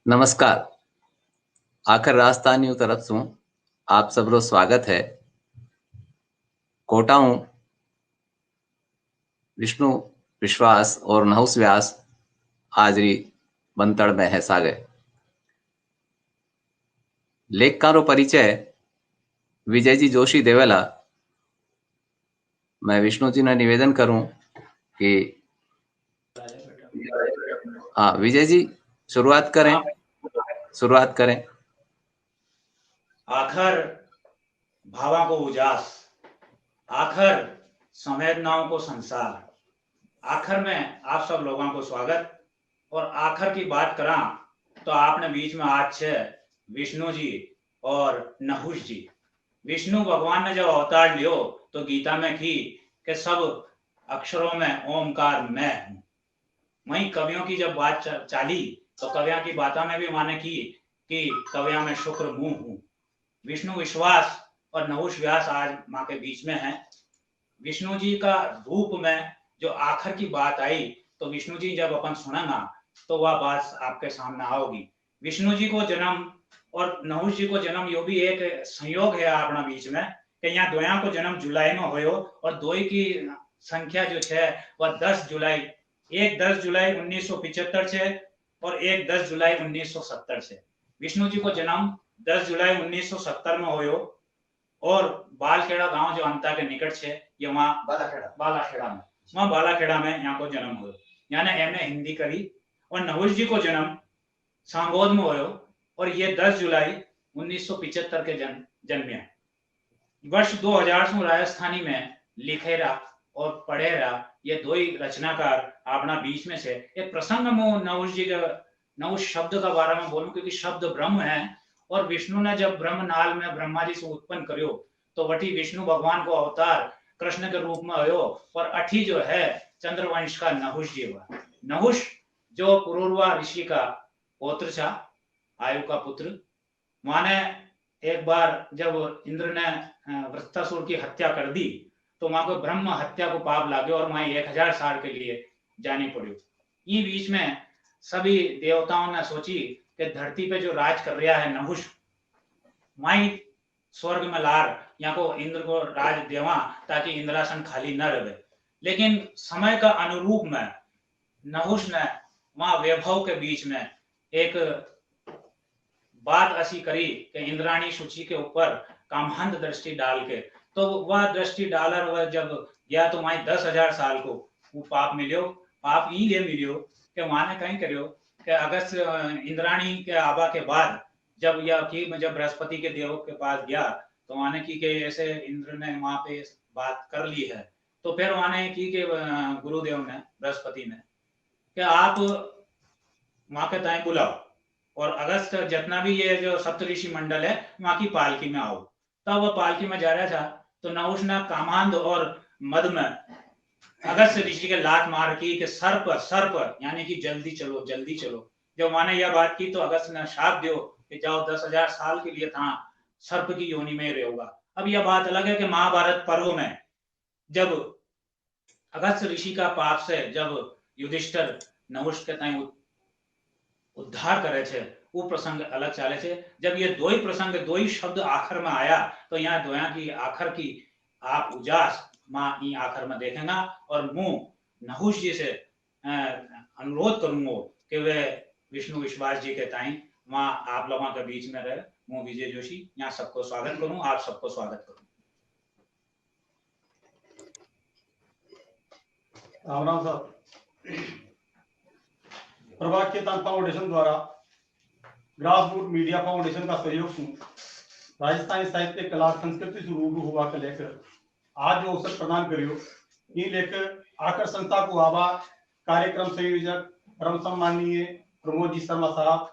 नमस्कार। आखिर राजस्थानियों तरफ से आप सबरो स्वागत है। कोटा हूँ विष्णु विश्वास और नहुस व्यास हाजरी बंतड़ में है सागे। लेखकारो परिचय विजय जी जोशी देवेला। मैं विष्णु जी ने निवेदन करूं कि हाँ विजय जी शुरुआत करें। आखिर भावों को उजास, आखिर संवेदनाओं को संसार, आखिर में आप सब लोगों को स्वागत। और आखिर की बात करा तो आपने बीच में आज छे विष्णु जी और नहुष जी। विष्णु भगवान ने जब अवतार लियो तो गीता में की कि सब अक्षरों में ओमकार मैं हूं। वहीं कवियों की जब बात चाली तो कवियों की बातों में भी माने की कि कवियों में शुक्र मुंह हूं। विष्णु विश्वास और नहुष व्यास आज माँ के बीच में है। विष्णु जी का रूप में जो आखिर की बात आई तो विष्णु जी जब अपन सुनेगा तो वह बात आपके सामने आओगी। विष्णु जी को जन्म और नहुष जी को जन्म यो भी एक संयोग है अपना बीच में कि यहाँ दोया को जन्म जुलाई में होयो और दोई की संख्या जो है वह 10 जुलाई, एक 10 जुलाई 1975 छे और एक 10 जुलाई 1970 छे। विष्णु जी को जन्म 10 जुलाई 1970 में होयो और बालखेड़ा गांव जो अंता के निकट छे ये वहां बालाखेड़ा में यहाँ को जन्म हुयो। यानी एमए हिंदी करी और नहुष जी को जन्म सांगोद में होयो और ये 10 जुलाई 1975 के जन्मे। वर्ष 2000 से राजस्थानी में लिखेरा और पढ़ेरा ये दो ही रचनाकार अपना बीच में से एक प्रसंग में नहुष जी के नहुष शब्द का बारे में बोलूं क्योंकि शब्द ब्रह्म है और विष्णु ने जब ब्रह्म नाल में ब्रह्मा जी से उत्पन्न करियो तो वटी विष्णु भगवान को अवतार कृष्ण के रूप में आयो और अठी जो है चंद्रवंश का नहुष जी हुआ। नहुष जो पुरुरवा ऋषि का पौत्र था, आयु का पुत्र। माने एक बार जब इंद्र ने वृत्तासुर की हत्या कर दी तो वहां को ब्रह्म हत्या को पाप लागे और वहां 1000 साल के लिए जानी पड़ी। ये बीच में सभी देवताओं ने सोची कि धरती पे जो राज कर रहा है नहुष वहीं स्वर्ग में लार यहाँ को इंद्र को राज देवा ताकि इंद्रासन खाली न रहे। लेकिन समय का अनुरूप में नहुष ने वहां वैभव के बीच में एक बात ऐसी करी कि इंद्राणी सूची के ऊपर कामहंत दृष्टि डाल के तो वह दृष्टि डालर वह जब गया तो वहां 10,000 साल को वो पाप मिलियो। पाप ये मिलियो कि वहां ने कहीं करियो कि अगस्त इंद्राणी के आबा के बाद जब यह की जब बृहस्पति के देव के पास गया तो वहां ने की कि ऐसे इंद्र ने वहां पे बात कर ली है तो फिर वहां ने की कि गुरुदेव ने बृहस्पति ने कि आप वहां के ताई बुलाओ और अगस्त जितना भी ये जो सप्तऋषि मंडल है वहां की पालकी में आओ। तब वह पालकी में जा रहा था तो नहुष ने कामांध और मद में अगस्त ऋषि के लात मार की कि सर पर यानी कि जल्दी चलो जल्दी चलो। जब माने यह बात की तो अगस्त ने शाप दियो कि जाओ 10,000 साल के लिए था सर्प की योनि में रहेगा। अब यह बात अलग है कि महाभारत पर्व में जब अगस्त ऋषि का पाप से जब युधिष्ठिर नहुष के ताई उद्धार करे थे वो प्रसंग अलग चाले थे। जब ये दो ही प्रसंग दो ही शब्द आखिर में आया तो यहाँ दोया की आखिर की आप उजास माँ ई आखिर में देखेगा और मुंह नहुष जी से अनुरोध करूंगा कि वे विष्णु विश्वास जी के ताई वहां आप लोगों के बीच में रहे। मैं विजय जोशी यहाँ सबको स्वागत करूं, आप सबको स्वागत करूं। राम राम साहब। प्रभाग केतान फाउंडेशन द्वारा ग्रास रूट मीडिया फाउंडेशन का सहयोग से राजस्थानी साहित्य कला संस्कृति से रूबरू हुआ के लेकर आज जो अवसर प्रदान करियो ये लेकर आकर संस्था को आवा कार्यक्रम संयोजक परम सम्माननीय प्रमोद जी शर्मा साहब,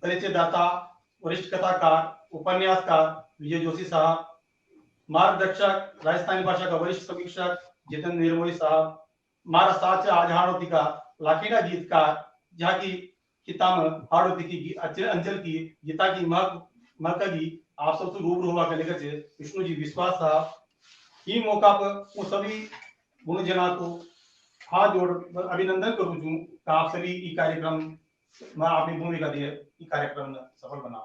परिचयदाता वरिष्ठ कथाकार उपन्यासकार विजय जोशी साहब, मार्गदर्शक राजस्थानी भाषा का वरिष्ठ समीक्षक जितेंद्र निर्मोही साहब, मारा साथ आज हाड़ोती का लाखीना गीतकार जहाँ की किताब हाड़ोती की अंचल की गीता की मरकगी आप सबसे रूबरू हुआ के लेकर विष्णु जी विश्वास साहब। ही मौका पर वो सभी गुणजना को हाथ जोड़ अभिनंदन करूं छू आप सभी ई कार्यक्रम मैं अपनी भूमिका दिए कार्यक्रम सफल बना।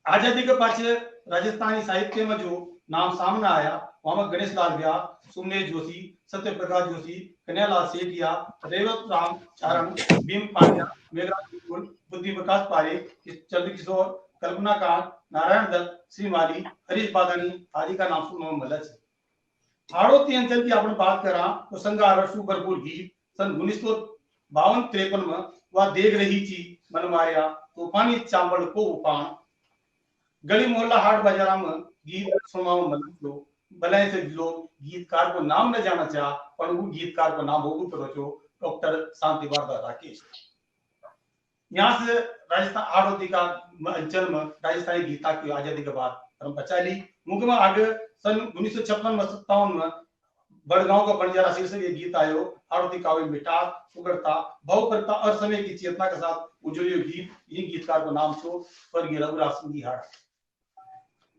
आजादी के पाछे राजस्थानी साहित्य में जो नाम सामने आया वहां गणेश लाल व्यास, सुमनेश जोशी, सत्य प्रकाश जोशी, कन्हैयालाल सेठिया, रेवत राम चारण, भीम पांड्या, मेघराज बिल्कुल, बुद्धि प्रकाश पारेख, चंद्रकिशोर, कल्पना कांत, नारायण दत्त, श्री माली, हरीश बादानी आदि का नाम सुनने में मिला है। हाड़ौती अंचल की आपने बात करा तो संगार भरपूर गीत सन 1952-53 में वह देख रही थी मन मारिया तूफानी चांबड़ को उपान, गली मोहल्ला हाट बाजारा में गीत सुनवा में मतलब भले से लोग गीतकार को नाम न जाना चाह पर वो गीतकार को नाम होगू करो जो डॉक्टर शांति वारदा राकेश। यहाँ से राजस्थान हाड़ौती का अंचल में राजस्थानी गीता की आजादी के बाद हम बचा ली मुख्य में आगे सन 1956-57 में बड़गांव का बंजारा शीर्षक ये गीत आयो हाड़ौती काव्य मिठास सुगढ़ता भावुकता और समय की चेतना के साथ उज्जवल गीत इन गीतकार को नाम छो स्वर्गीय रघुराज सिंह जी हाड़ा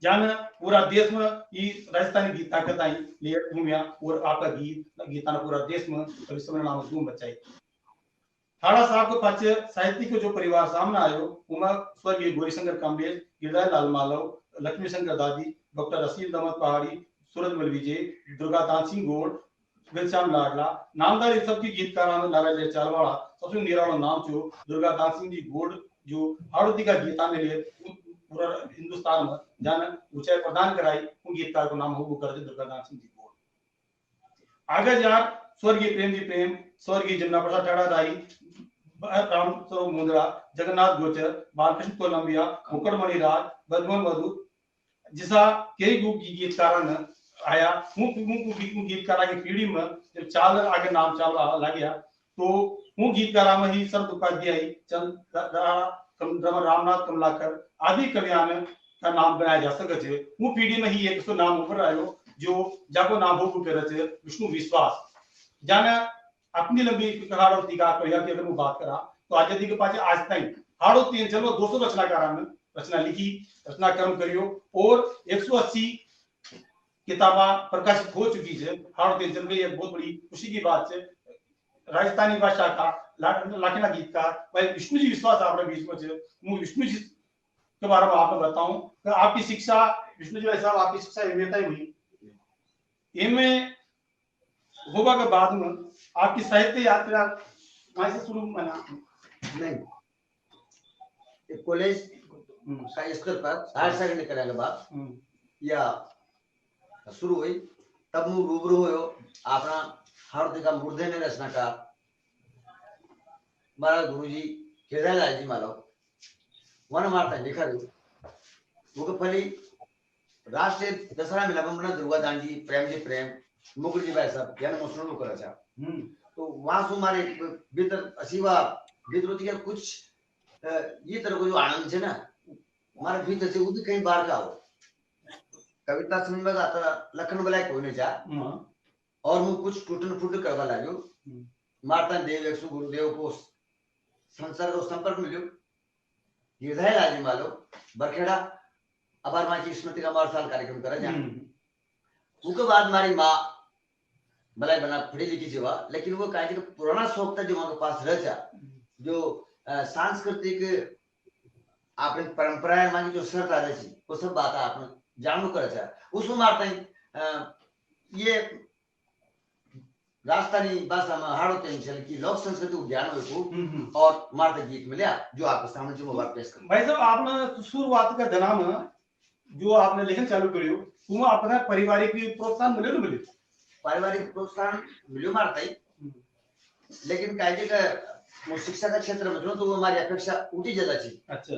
जान पूरा देश में ये राजस्थानी गीता के ताई लिए घूमिया और आपका गीता ने पूरा देश में कभी समय नाम धूम बचाई। हाड़ा साहब के पाछे साहित्य के जो परिवार सामने आयो उमा स्वर्गीय गौरीशंकर काम्बेज, गिरधारी लाल मालव, लक्ष्मी शंकर दादी, डॉक्टर असीम दमत पहाड़ी, सूरजमल विजय, दुर्गादास सिंह गोड़, घनश्याम लाडला, नामदार इन सब की गीतकारों में नारायण चालवाड़ा सबसे निराला नाम जो दुर्गादास सिंह जी गोड़ जो हाड़ौती का गीता ने लिए पूरा हिंदुस्तान में जान ऊंचाई प्रदान कराई उन गीतकार को नाम हो कर दे दुर्गादास सिंह जी गोड़। आगे जा स्वर्गीय प्रेम जी प्रेम, स्वर्गीय जमुना प्रसाद ठाड़ा राई, राम स्वरूप मुंद्रा, जगन्नाथ गोचर, बालकृष्ण कोलंबिया, मुकुटमणि राज, बदमन मधु जिसा कई गीतकार आया गीतकारा की पीढ़ी में जब चाल आगे नाम चाल लगे तो वो गीतकारा में ही शरद उपाध्याय, रामनाथ कमलाकर आदि कवियान का नाम बनाया जा सके वो पीढ़ी में ही एक तो नाम उभर आयो जो जाको नाम हो करे विष्णु विश्वास जाने अपनी लंबी हाड़ौती का अगर वो बात करा तो आजादी के पास आज तक हाड़ौती अंचल में 200 रचनाकारा ने रचना लिखी, रचना कर्म करियो और 180 किताबा प्रकाशित हो चुकी है। हाड़ौती अंचल में एक बहुत बड़ी खुशी की बात है। राजस्थानी भाषा का लाखना गीतकार भाई विष्णु जी विश्वास आपने बीच में विष्णु जी के बारे में आपको बताऊं कि आपकी शिक्षा विष्णु जी साहब आपकी शिक्षा एमए हुई, एमए होगा के बाद में आपकी साहित्य यात्रा वहां से शुरू बना नहीं कॉलेज का स्तर पर हायर सेकेंडरी करने के बाद या शुरू हुई तब मु रूबरू हो अपना हाड़ौती का मुर्दे ने रचना का मारा गुरुजी हृदय लाल जी मालव वन मारता लिखा वो पहली राष्ट्रीय दशहरा मेला में दुर्गा दान जी प्रेम मुकुट जी भाई साहब यानी मुस्लिम लोग करा तो वहां से हमारे भीतर असीवा विद्रोही का कुछ ये तरह को जो आनंद है ना हमारे भीतर से वो भी कई बार का हो कविता सुन में आता लखन बलाय कोई नहीं जा और मैं कुछ टूटन फूट करवा लागो मारता देव एक गुरुदेव को संसार को संपर्क मिलो हृदय लाजी मालो बरखेड़ा अबार माँ की स्मृति का 12 साल कार्यक्रम करा जाए उसके बाद हमारी माँ भलाई बना पढ़ी लिखी जीवा लेकिन वो कहा कि पुराना शौक था जो वहां के पास रह जा जो सांस्कृतिक आपने परंपराएं मांगी जो सर दादा जी वो सब बात आपने जानू कर जा उसमें मारते ये राजस्थानी भाषा में हाड़ौती अंचल की लोक संस्कृति को ज्ञान को और मारते गीत मिला जो आपके सामने जो बात पेश कर भाई साहब आपने शुरुआत का जनाम जो आपने लेखन चालू करियो तुम अपना पारिवारिक प्रोत्साहन मिले तो मिले पारिवारिक प्रोत्साहन मिलो मारता ही लेकिन कायदे का वो शिक्षा का क्षेत्र में तो वो हमारी अपेक्षा उठी ज्यादा थी। अच्छा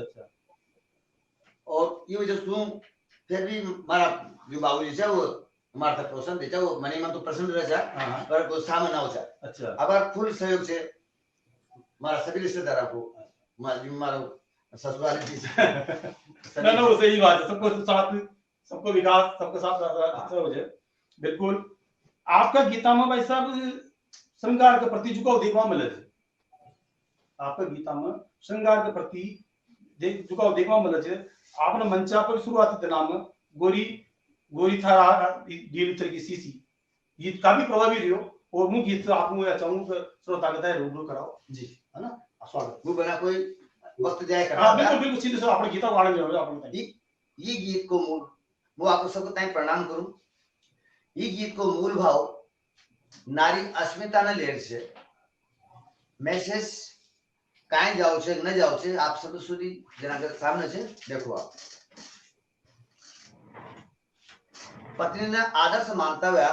और ये वजह से फिर भी हमारा जो बाबूजी से वो हमारा प्रोत्साहन देता वो मनी मन तो प्रसन्न रह जा पर वो सामने ना हो जा। अच्छा अब फुल सहयोग से हमारा सभी रिश्तेदारों को हमारा ससुराल जी ना वो सही बात है सबको साथ सबको विकास सबके साथ अच्छा हो जाए बिल्कुल। आपका गीता में भाई साहब श्रृंगार के प्रति झुकाव देखवा मिले थे आपका गीता में श्रृंगार के प्रति झुकाव देखवा मिले थे आपने मंचा पर शुरुआती नाम गोरी था लीटर की सीसी गीत काफी प्रभावी रही और मुझे गीत आपको चाहूँ श्रोता कहता है रूबरू कराओ जी है ना स्वागत वो बना कोई वक्त जाए हाँ करता बिल्कुल बिल्कुल सीधे सर आपने गीता गाने में आपने बताया ये गीत को मूल वो आपको सबको ताई प्रणाम करूं ये गीत को मूल भाव नारी अस्मिता ने लेर છે મેસેજ કાઈ જાવ છે ન જાવ છે આપ सब સુધી जना के सामने છે देखो आप पत्नी ने आदर्श मानता हुआ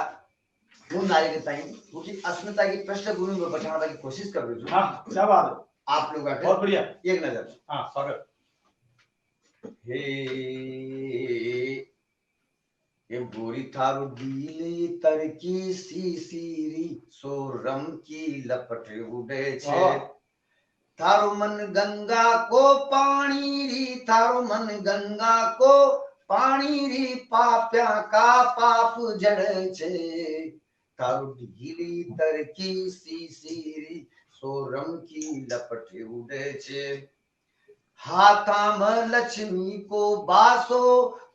वो नारी के ताई उसकी अस्मिता की पृष्ठभूमि में बैठाने की कोशिश कर रही हाँ क्या बात है आप लोग बहुत बढ़िया एक नजर हाँ स्वागत हे ये गोरी थारू दिली तरकी सी सीरी सोरम की लपट उड़े छे थारो मन गंगा को पानी री थारो मन गंगा को पानी री पाप्या का पाप जड़े छे थारो दिली तरकी सी सीरी सोरम की लपट उड़े छे हाथाम लक्ष्मी को बासो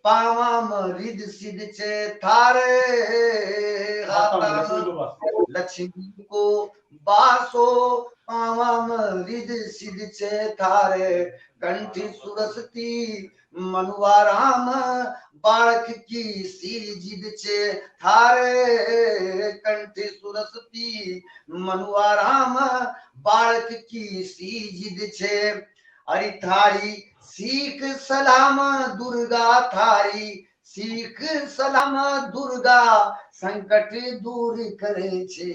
पावाम रिद सिद छे थारे हाथाम लक्ष्मी को बासो पावाम रिद सिद छे थारे कंठी सुरसती मनुआ राम बालक की सी जिद छे थारे कंठी सुरसती मनुआ राम बालक की सी जिद छे अरे थारी सीख सलाम दुर्गा थारी सीख सलाम दुर्गा संकट दूर करे छे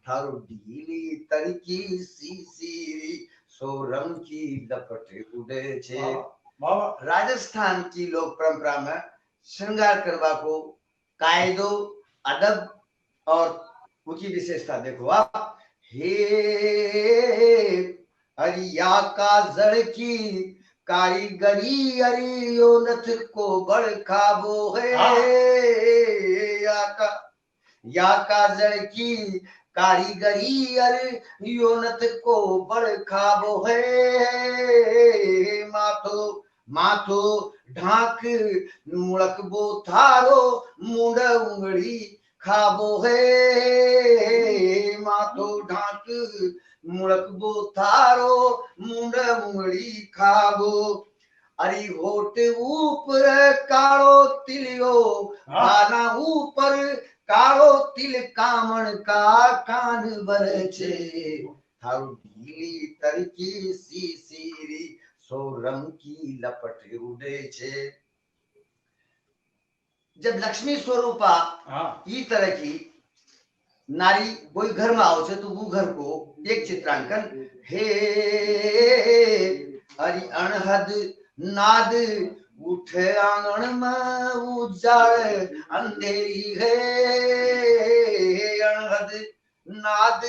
थारो ढीली तरकी सी सीरी सोरम की लपट उड़े छे राजस्थान की लोक परंपरा में श्रृंगार करवा को कायदो अदब और उसकी विशेषता देखो आप हे अरिया का जड़ की कारीगरी अरियो नथ को बड़ खाबो है या का जड़ की कारीगरी अरियो नथ को बड़ खाबो है माथो माथो ढाक मुड़क बो थारो मुंड उंगली खाबो है माथो ढाक मुड़कबो थारो मुंड मुंगली खाबो अरे होठ ऊपर कालो तिलियो खाना ऊपर कालो तिल कामण का कान भरे छे थारो ढीली तरकी सी सीरी सोरम की लपट उड़े छे जब लक्ष्मी स्वरूपा ई तरह की नारी कोई घर में आओ छे तो वो घर को एक चित्रांकन हे हरि अनहद नाद उठे आंगन में उजाड़ अंधेरी है अनहद नाद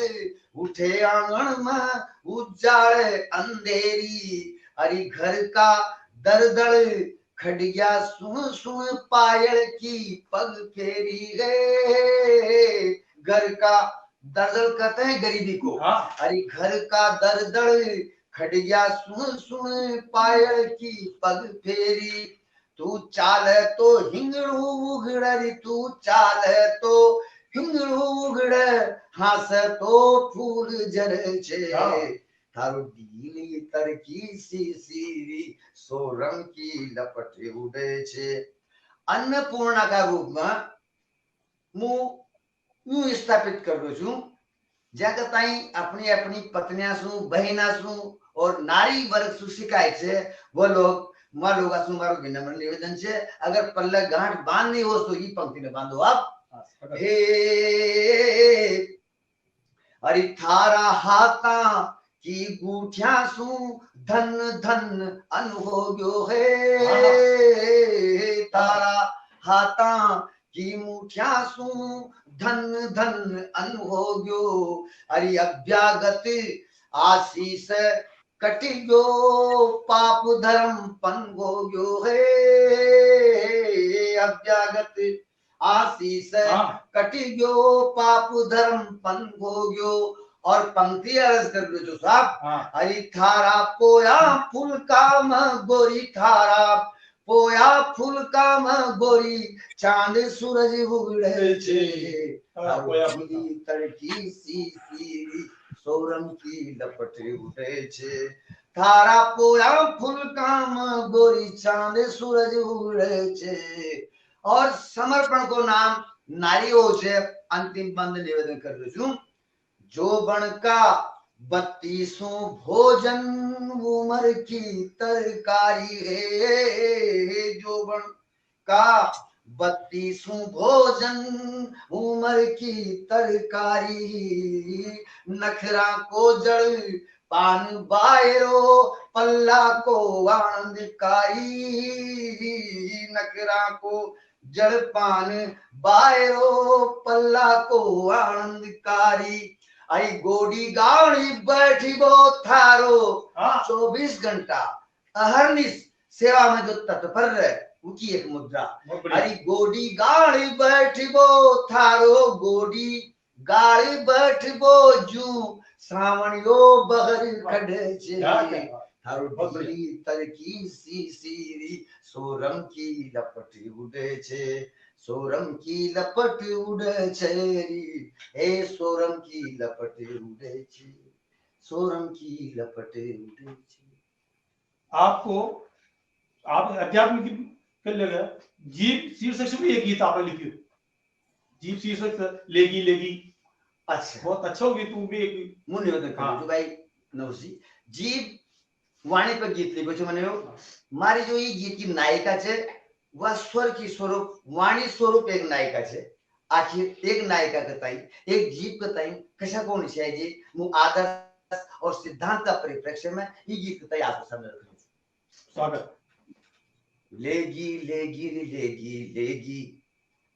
उठे आंगन में उजाड़ अंधेरी हरि घर का दरदड़ खड़िया सुन सुन पायल की पग फेरी है घर का दरदड़ कहते हैं गरीबी को अरे घर का दरदड़ खड़िया सुन सुन पायल की पग फेरी तू चाल तो हिंगड़ू उगड़ तू चाल तो हिंगड़ू उगड़ हास तो फूल जरे छे थारो ढीली तरकी सी सीरी सोरम की लपट उड़े छे अन्नपूर्णा का रूप में मुंह यूं स्थापित कर दो छू जगह ताई अपनी अपनी पत्नियां सु बहना सु और नारी वर्ग सु शिकायत छे वो लोग मारो मारो विनम्र निवेदन छे अगर पल्ले गांठ बांधनी हो तो ये पंक्ति में बांधो आप हे अरे थारा हाथा की गुठिया सु धन धन अनुभोग्यो है तारा हाथा की मुठिया सु धन धन अनुभोग्यो अरे अभ्यागत आशीष कटियो पाप धर्म पनभोग्यो है अभ्यागत आशीष कटियो पाप धर्म पनभोग्यो और पंक्ति अर्ज कर दो जो साहब हरि थारा पोया फूल काम गोरी थारा पोया फूल काम गोरी चांद सूरज उगड़े छे तड़की सी सीरी सोरम की लपटे उड़े छे थारा पोया फूल काम गोरी चांद सूरज उड़े छे। और समर्पण को नाम नारीओ छे अंतिम बंद निवेदन कर दू छू। जो बण का 32 भोजन उमर की तरकारी है। जो बण का 32 भोजन उमर की तरकारी नखरा को जड़ पान बायरो पल्ला को आनंदकारी नखरा को जड़ पान बायरो पल्ला को आनंदकारी आई गोडी गाड़ी बैठी बो थारो 24 घंटा अहरनिश सेवा में जो तत्पर रहे उनकी एक मुद्रा। अरे गोडी गाड़ी बैठबो थारो गोडी गाड़ी बैठबो जू सावणियो बहर खड़े छे थारो ढोली तरकी सी सीरी सोरम की लपट उड़े छे सोरम की लपट उड़े छे हे सोरम की लपट उड़े छे सोरम की लपट उड़े छे। आपको आप अध्यात्म की फिर लगा जीव शीर्षक से भी एक गीत आपने लिखी जीव शीर्षक लेगी लेगी। अच्छा बहुत अच्छा गीत तू भी एक मुन निवेदन कर जो भाई नवसी जीव वाणी पर गीत लिखो छे मने मारी जो ये गीत की नायिका छे वह स्वर की स्वरूप वाणी स्वरूप एक नायिका छे। आखिर एक नायिका के ताई एक जीव के ताई कशा कोण छे जी मु आदर्श और सिद्धांत का परिप्रेक्ष्य में ये गीत के ताई आपके सामने रखूं। स्वागत। लेगी लेगी लेगी लेगी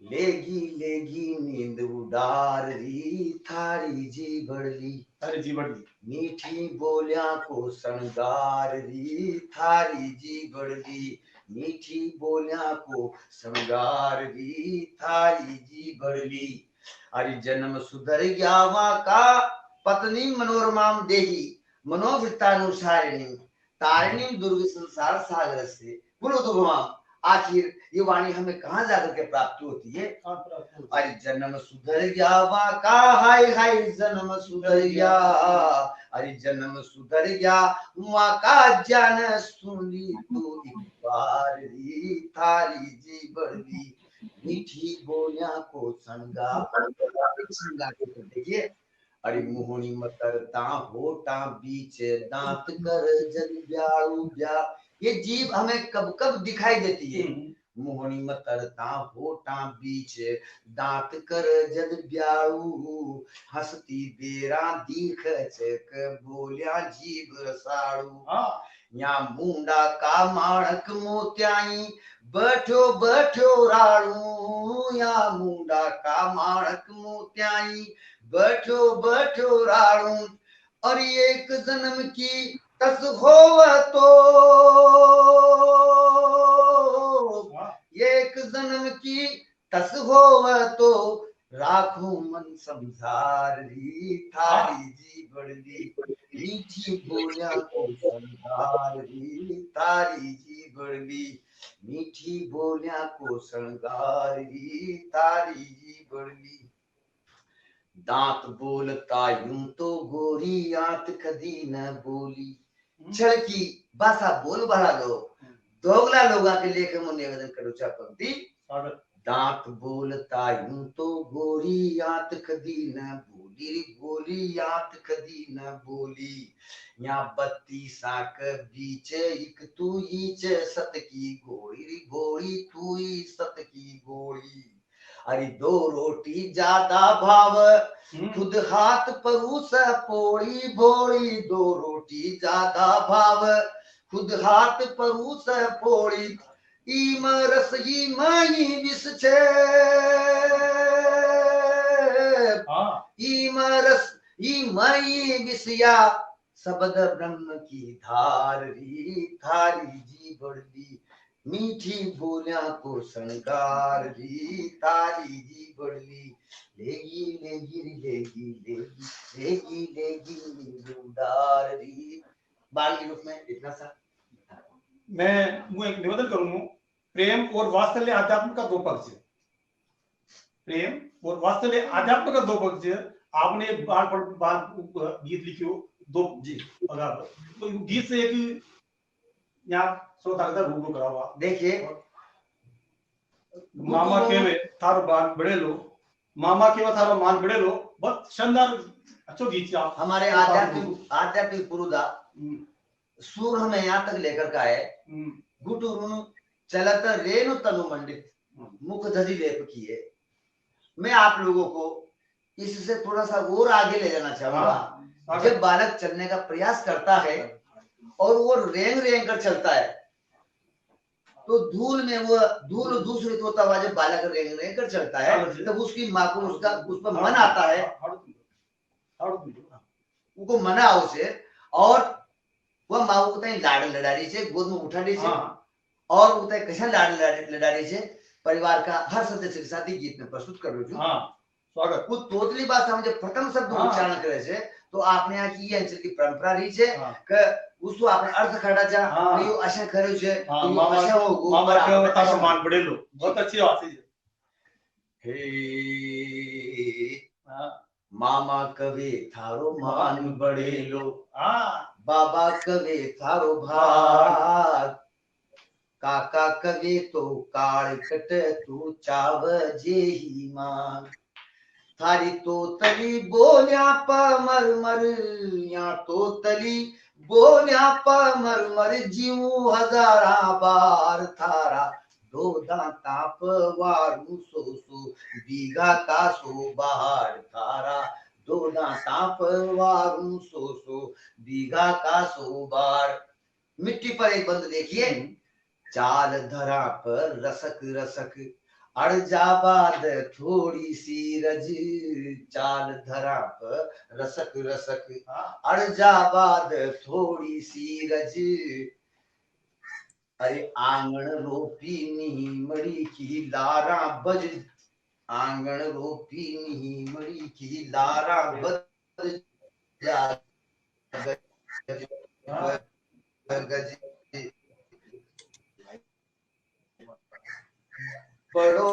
लेगी लेगी नींद उडार री थारी जी बड़ली अरे जी बड़ली मीठी बोलियां को शृंगार री थारी जी बड़ली मीठी बोलियां को शृंगार री थारी जी बड़ली। अरे जन्म सुधर गया वहां का पत्नी मनोरमा देही मनोवृत्तानुसारिणी तारिणी दुर्ग संसार सागर से बोलो तो भगवान आखिर ये वाणी हमें कहाँ जाकर के प्राप्त होती है। अरे जन्म सुधर गया वहां का हाय हाय जन्म सुधर गया अरे जन्म सुधर गया वहां का जान सुनी तू एक बार री थारी जी बड़ली मीठी बोलियां को शृंगार के देखिए। अरे मोहनी मतरता होटा बीच दांत कर जल ब्याऊ ब्या ये जीव हमें कब कब दिखाई देती है। मोहनी मतरता होटा बीच दांत कर जल ब्याऊ हंसती बेरा दीख चक बोलिया जीव रसाड़ू या मुंडा का माणक मोत्याई बैठो बैठो राड़ू या मुंडा का माणक मोत्याई बैठो बैठो राड़ू। और एक जन्म की तस होव तो एक जन्म की तस होव तो राखो मन समझार री थारी जी बड़ली मीठी बोलियां को शृंगार री थारी जी बड़ली मीठी बोलियां को शृंगार री थारी जी बड़ली। दांत बोलता यूं तो गोरी आंत कदी न बोली छड़की भाषा बोल बढ़ा लो दोगला लोगा के लेके मैं निवेदन करूँ पंक्ति। दांत बोलता यूं तो गोरी आंत कदी न बोली गोरी आंत कदी न बोली या 32 के बीच एक तू ही सत की गोरी गोरी तू ही सत की गोरी। अरे 2 रोटी ज्यादा भाव खुद हाथ परूस पोड़ी भोड़ी 2 रोटी ज्यादा भाव खुद हाथ परूस पोड़ी ईम रस ई माई विष छे ईम रस ई माई विषया शब्द ब्रह्म की धार री थारी जी बड़ली मीठी बोलियां को शृंगार री थारी जी बड़ली लेगी लेगी लेगी लेगी लेगी लेगी उडार री। बाल के रूप में इतना सा मैं एक निवेदन करूंगा। प्रेम और वात्सल्य आध्यात्म का 2 पक्ष है। प्रेम और वात्सल्य आध्यात्म का 2 पक्ष है। आपने बार गीत लिखियो दो जी अगर तो गीत से एक यहाँ श्रोता का रूबरू करा हुआ। देखिए मामा केवे थारो मान बड़े लो, मामा केवे थारो मान बड़े लो, बहुत शानदार अच्छो गीत आप हमारे आध्यात्मिक पुरुदा सुर हमें यहाँ तक लेकर का है। गुटु रुनु चलत रेनु तनु मंडित मुख धजी लेप किए। मैं आप लोगों को इससे थोड़ा सा और आगे ले जाना चाहूंगा। जब बालक चलने का प्रयास करता है और वो रेंग रेंग कर चलता है तो धूल में वो धूल दूसरित होता हुआ जब बालक रेंग रेंग कर चलता है तब उसकी माँ को उसका उस पर मन आता है, उनको मना उसे और वह माँ को कहीं लाड़ लड़ारी से गोद में उठाने से और उतने कशा लाड़ लड़ारी से परिवार का हर सदस्य के साथ ही गीत में प्रस्तुत कर रहे हो। स्वागत कुछ तोतली बात हम जब प्रथम शब्द उच्चारण करे से तो आपने यहाँ की ये अंचल की परंपरा रही है कि उसको आपने अर्थ खड़ा जा यो आशा करे छे यो आशा हो मामा के तारो मान बड़े लो, बहुत अच्छी बात है। हे मामा कवे थारो मान बड़े लो, बाबा कवे थारो भाग, काका कवे तो काल कट तू चाव जे ही मांग, थारी तो तली बोलिया पर मर मर, या तो तली बोलिया पर मर मर जीव हजारा बार थारा दो दांता पवारू सो सो बीघा का सो बाहर थारा दो दांता पवारू सो सो बीघा का सो बार। मिट्टी पर एक बंद देखिए, चाल धरा पर रसक रसक अड़जाबाद थोड़ी सी रज, चाल धरा पर रसक रसक अड़जाबाद थोड़ी सी रज, अरे आंगन रोपी नीमड़ी की लारा बज, आंगन रोपी नीमड़ी की लारा बज गज पढ़ो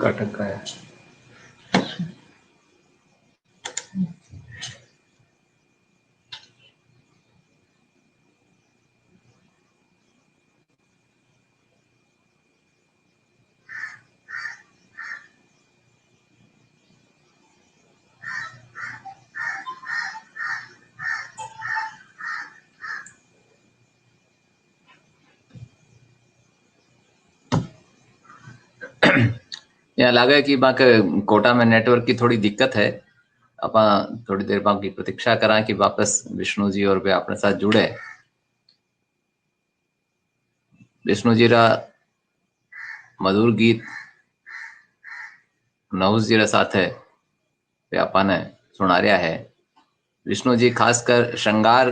कटक का है। यहाँ लगे कि बाकी कोटा में नेटवर्क की थोड़ी दिक्कत है। आप थोड़ी देर बाकी प्रतीक्षा करा कि वापस विष्णु जी और वे अपने साथ जुड़े। विष्णु जी रा मधुर गीत नहुस जी रा साथे वे आपने सुना रहा है। विष्णु जी खासकर श्रृंगार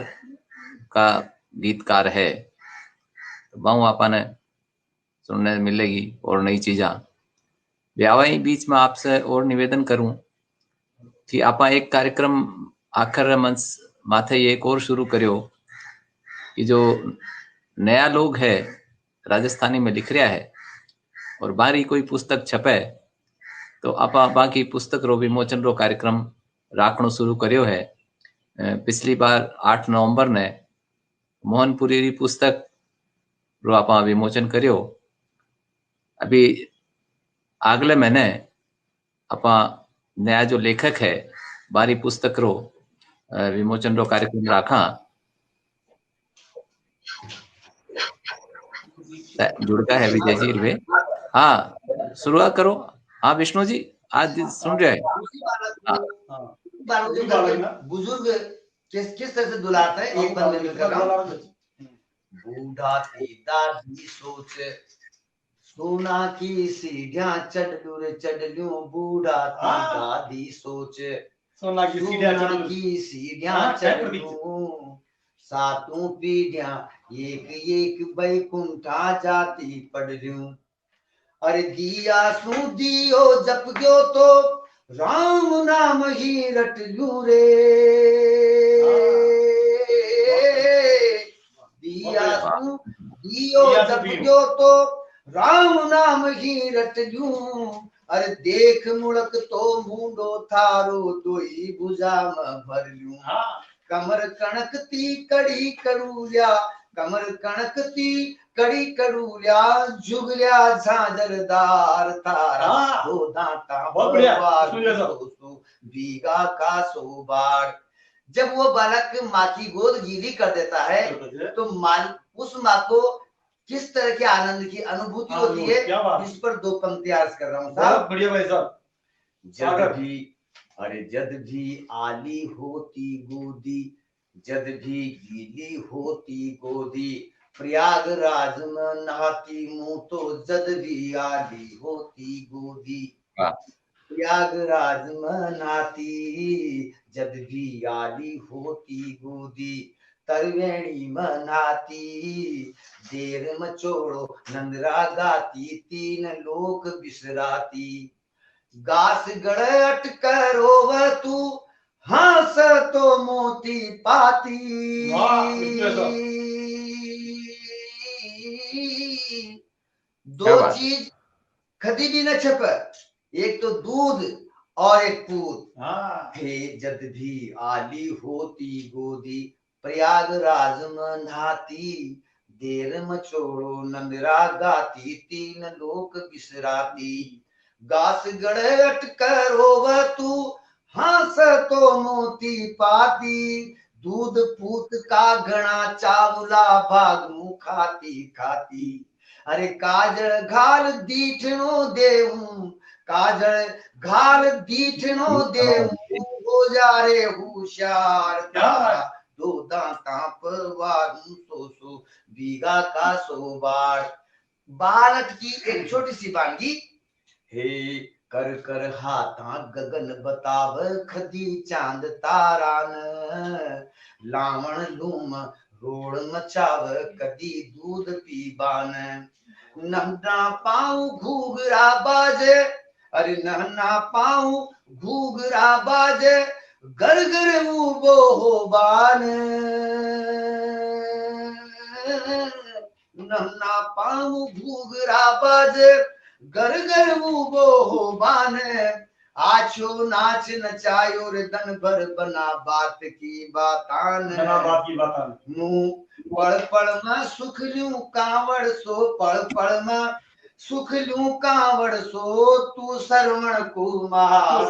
का गीतकार है, तो बहु आपने सुनने मिलेगी और नई चीजा। ब्यावाई बीच में आपसे और निवेदन करूं कि आप एक कार्यक्रम आखिर मंच माथे एक और शुरू करियो कि जो नया लोग है राजस्थानी में लिख रहा है और बारी कोई पुस्तक छपे तो आप बाकी पुस्तक रो विमोचन रो कार्यक्रम राखनो शुरू करियो है। पिछली बार 8 नवंबर ने मोहनपुरी री पुस्तक रो आप विमोचन करियो। अभी अगले महीने आप नया जो लेखक है बारी पुस्तक रो विमोचन रो कार्यक्रम राखा। जुड़का है विजय जी वे। हाँ शुरुआत करो। हाँ विष्णु जी आज सुन रहे हैं। बुजुर्ग किस तरह से दुलारता है एक बार मैं कर रहा हूँ। बूढ़ा थी दादी सोच सोना की सीढ़ियां चढ़ लूं, बूढ़ा थी दादी सोच सोना की सीढ़ियां चढ़ लूं, सातों पीढ़ियां एक एक बैकुंठा जाती पढ़ लूं। अरे दिया सू दियो जप गयो तो राम नाम ही रट लूं रे। दिया सू दियो जप गयो तो राम नाम ही रट लूं। अरे देख मुड़क तो मुंडो थारो दोई भुजा में भर लूं। कमर कणकती कड़ी करूल्या, कमर कणकती कड़ी करूल्या, जुगल्या झांझरदार तारा दो दांता बीघा का सोबाड़। जब वो बालक माँ की गोद गीली कर देता है तो माँ उस माँ को किस तरह के आनंद की अनुभूति होती है, इस पर दो पंक्तियां अर्ज कर रहा हूँ साहब। बढ़िया भाई साहब। जद भी आली होती गोदी, जद भी गीली होती गोदी, प्रयागराज में नहाती मुंह तो जद भी आली होती गोदी। प्रयागराज में नहाती जद भी आली होती गोदी, तरवेणी में नहाती देर मचोड़ो नंदरा गाती, तीन लोक बिसराती। गास गड़े अटक रोव तू हंस तो मोती पाती। दो चीज कभी भी न छप, एक तो दूध और एक पूत। हे जद भी आली होती गोदी, प्रयागराज में नहाती देर मचोड़ो नंदरा गाती, तीन लोक बिसराती। गास गड़े अटक रोव तू हंस तो मोती पाती, दूध पूत का घना चावला भाग मुँह खाती खाती। अरे काजल घाल दीठनो देऊं, काजल घाल दीठनो देऊं, हो जा रे होशियार तारा दो दांता पर वारूं सो बीघा का सोबाड़। बालक की एक छोटी सी वानगी, हे कर कर हाथा गगन बताव खदी चांद तारा न, लावण लूम रोड मचाव कदी दूध पीबान। नहना पाऊं घूघरा बाजे, अरे नहना पाऊं घूघरा बाजे, गर गर उबो हो बान। नहना पाऊं घूघरा बाजे, गर गर उबो हो बान। आछो नाच नचायो रे दन भर बना बात की बातान। मुंह पड़ पड़ में सुख लूं कांवड़ सो, पड़ पड़ में सुख लूं कांवड़ सो, तू सरवण कुमार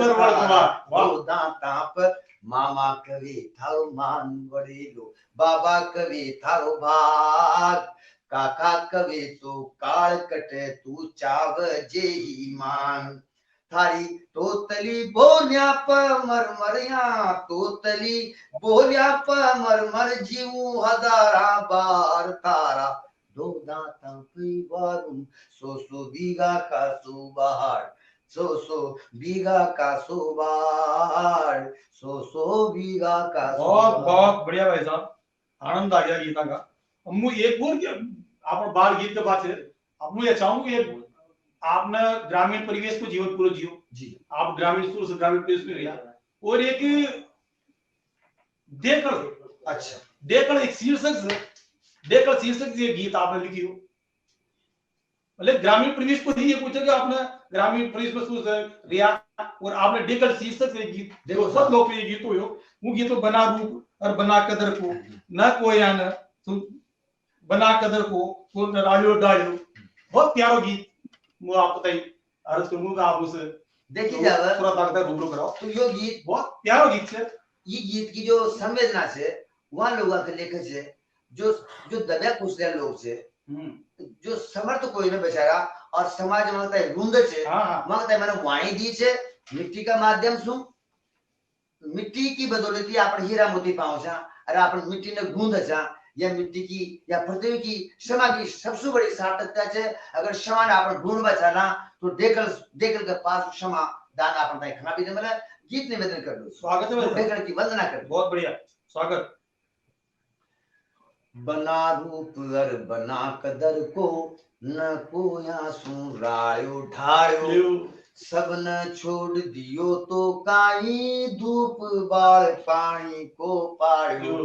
दो दांता पर मामा कवे थारो मान वडेलो, बाबा कवे थारो भाग, काका कवे तो काल कटे तू चाव जेही मान। थारी तोतली बोलिया प मरमरिया, तोतली बोलिया प मरमर जीवू हजारा बार तारा दो दांता वारूं सो बीघा का सोबाड़, सो बीघा का सोबाड़, सो बीघा का। बहुत बहुत बढ़िया भाई साहब, आनंद आ गया गीता का। मुझे एक और आप बाल गीत के बाद से अब मुझे चाहूंगा ये आपने ग्रामीण परिवेश को जीवन पूरा जियो जी, आप ग्रामीण स्कूल से ग्रामीण परिवेश में रहा, और एक देकड़, अच्छा देकड़ एक शीर्षक से गीत आपने लिखी हो, मतलब ग्रामीण परिवेश को ही ये पूछा कि आपने ग्रामीण परिवेश में स्कूल से रिया और आपने देकड़ शीर्षक से गीत जो बहुत लोकप्रिय गीत हो, वो गीत बना रूप और बना कदर को न कोई आना बना कदर को तो राजो डालो, बहुत प्यारा गीत। मुझे आप बताइए अर्ज करूंगा आप उसे देखिए जावर पूरा ताकत रूबरू कराओ। तो यो गीत बहुत प्यारा गीत है। ये गीत की जो संवेदना से वहां लोगों के लेखक से जो जो दबे कुछ लोग से जो समर्थ कोई न बेचारा और समाज मांगता है रूंद से मांगता है मैंने वाणी दी से मिट्टी का माध्यम सु मिट्टी की बदौलती आपण हीरा मोती पाऊंचा, अरे आपण मिट्टी ने गूंद छा या मिट्टी की या पृथ्वी की क्षमा की सबसे बड़ी सार्थकता है। अगर क्षमा ने आपण ढूंढवा छा तो डेकल के पास क्षमा दान आपण ताई खना भी दे। मतलब गीत निवेदन कर दो, स्वागत है, डेकल की वंदना कर। बहुत बढ़िया स्वागत। बना रूप अर बना कदर को न कोया सुरायो ढायो सबन छोड़ दियो तो काई धूप बाल पानी को पायो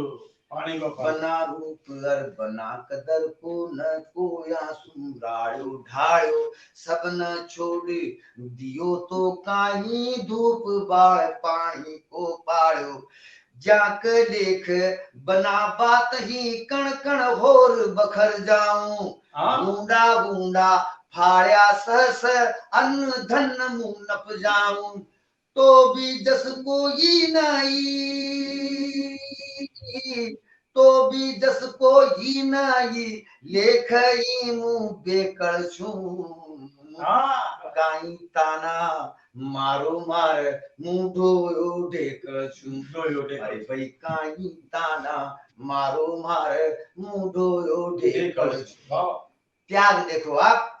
बना रूप अर बना कदर को न कोया सुरायो ढायो सबन छोड़ दियो तो काई धूप बाल पानी को पायो जाक लेख बना बात ही कण कण होर बखर जाऊं बूंदा बूंदा फाड़या सहस अन्न धन मुंह नप जाऊं तो भी जस कोई नहीं तो भी जस कोई नहीं लेख ही मुंह बेकड़ छूं काई ताना मारो मार मुंह ढोयो ढेकड़ छूं अरे भाई काई ताना मारो मार मुंह ढोयो ढेकड़ छूं त्याग देखो आप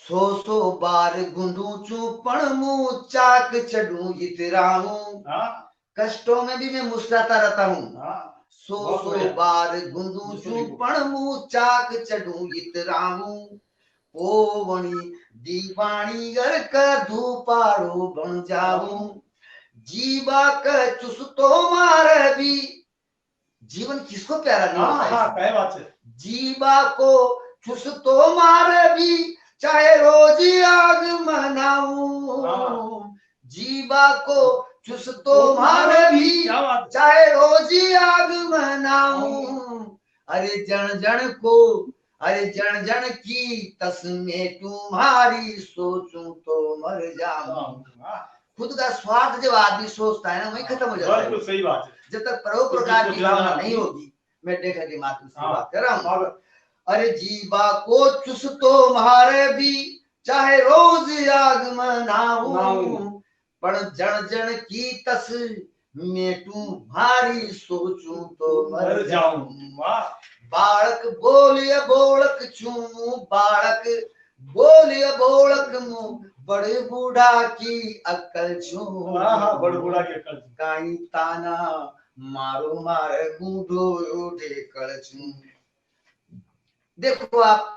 सो बार गुंडू चू पण मुंह चाक चढ़ू इतराऊं कष्टों में भी मैं मुस्कुराता रहता हूँ सो बार गुंडू चू पण मुंह चाक चढ़ू इतराऊं ओवणी दीवानी घर का धूपाड़ो बन जाऊं जीवा का चुस तो मारे भी जीवन किसको प्यारा नहीं होता है जीवा को चुस तो मारे भी चाहे रोज आग मनाऊं जीवा को चुस तो मारे भी चाहे रोज आग मनाऊं अरे जन जन की तस्में तुम्हारी सोचूं तो मर जाऊं खुद का स्वार्थ जब आदमी सोचता है ना वही खत्म हो जाता है सही बात है जब तक परोपकार की भावना नहीं होगी मैं देखा की मात्र से बात कर रहा हूँ अरे जीवा को चुस तो मारे भी चाहे रोज आग मनाऊं पर जन जन की तस में तुम्हारी सोचूं तो मर जाऊं बालक बोलिए बोलक चूमू बालक बोलिए बोलक मुंह बड़े बूढ़ा की अक्ल छू बड़े बूढ़ा की अक्ल काई ताना मारो मारे मुंह ढोयो ढेकड़ छू देखो आप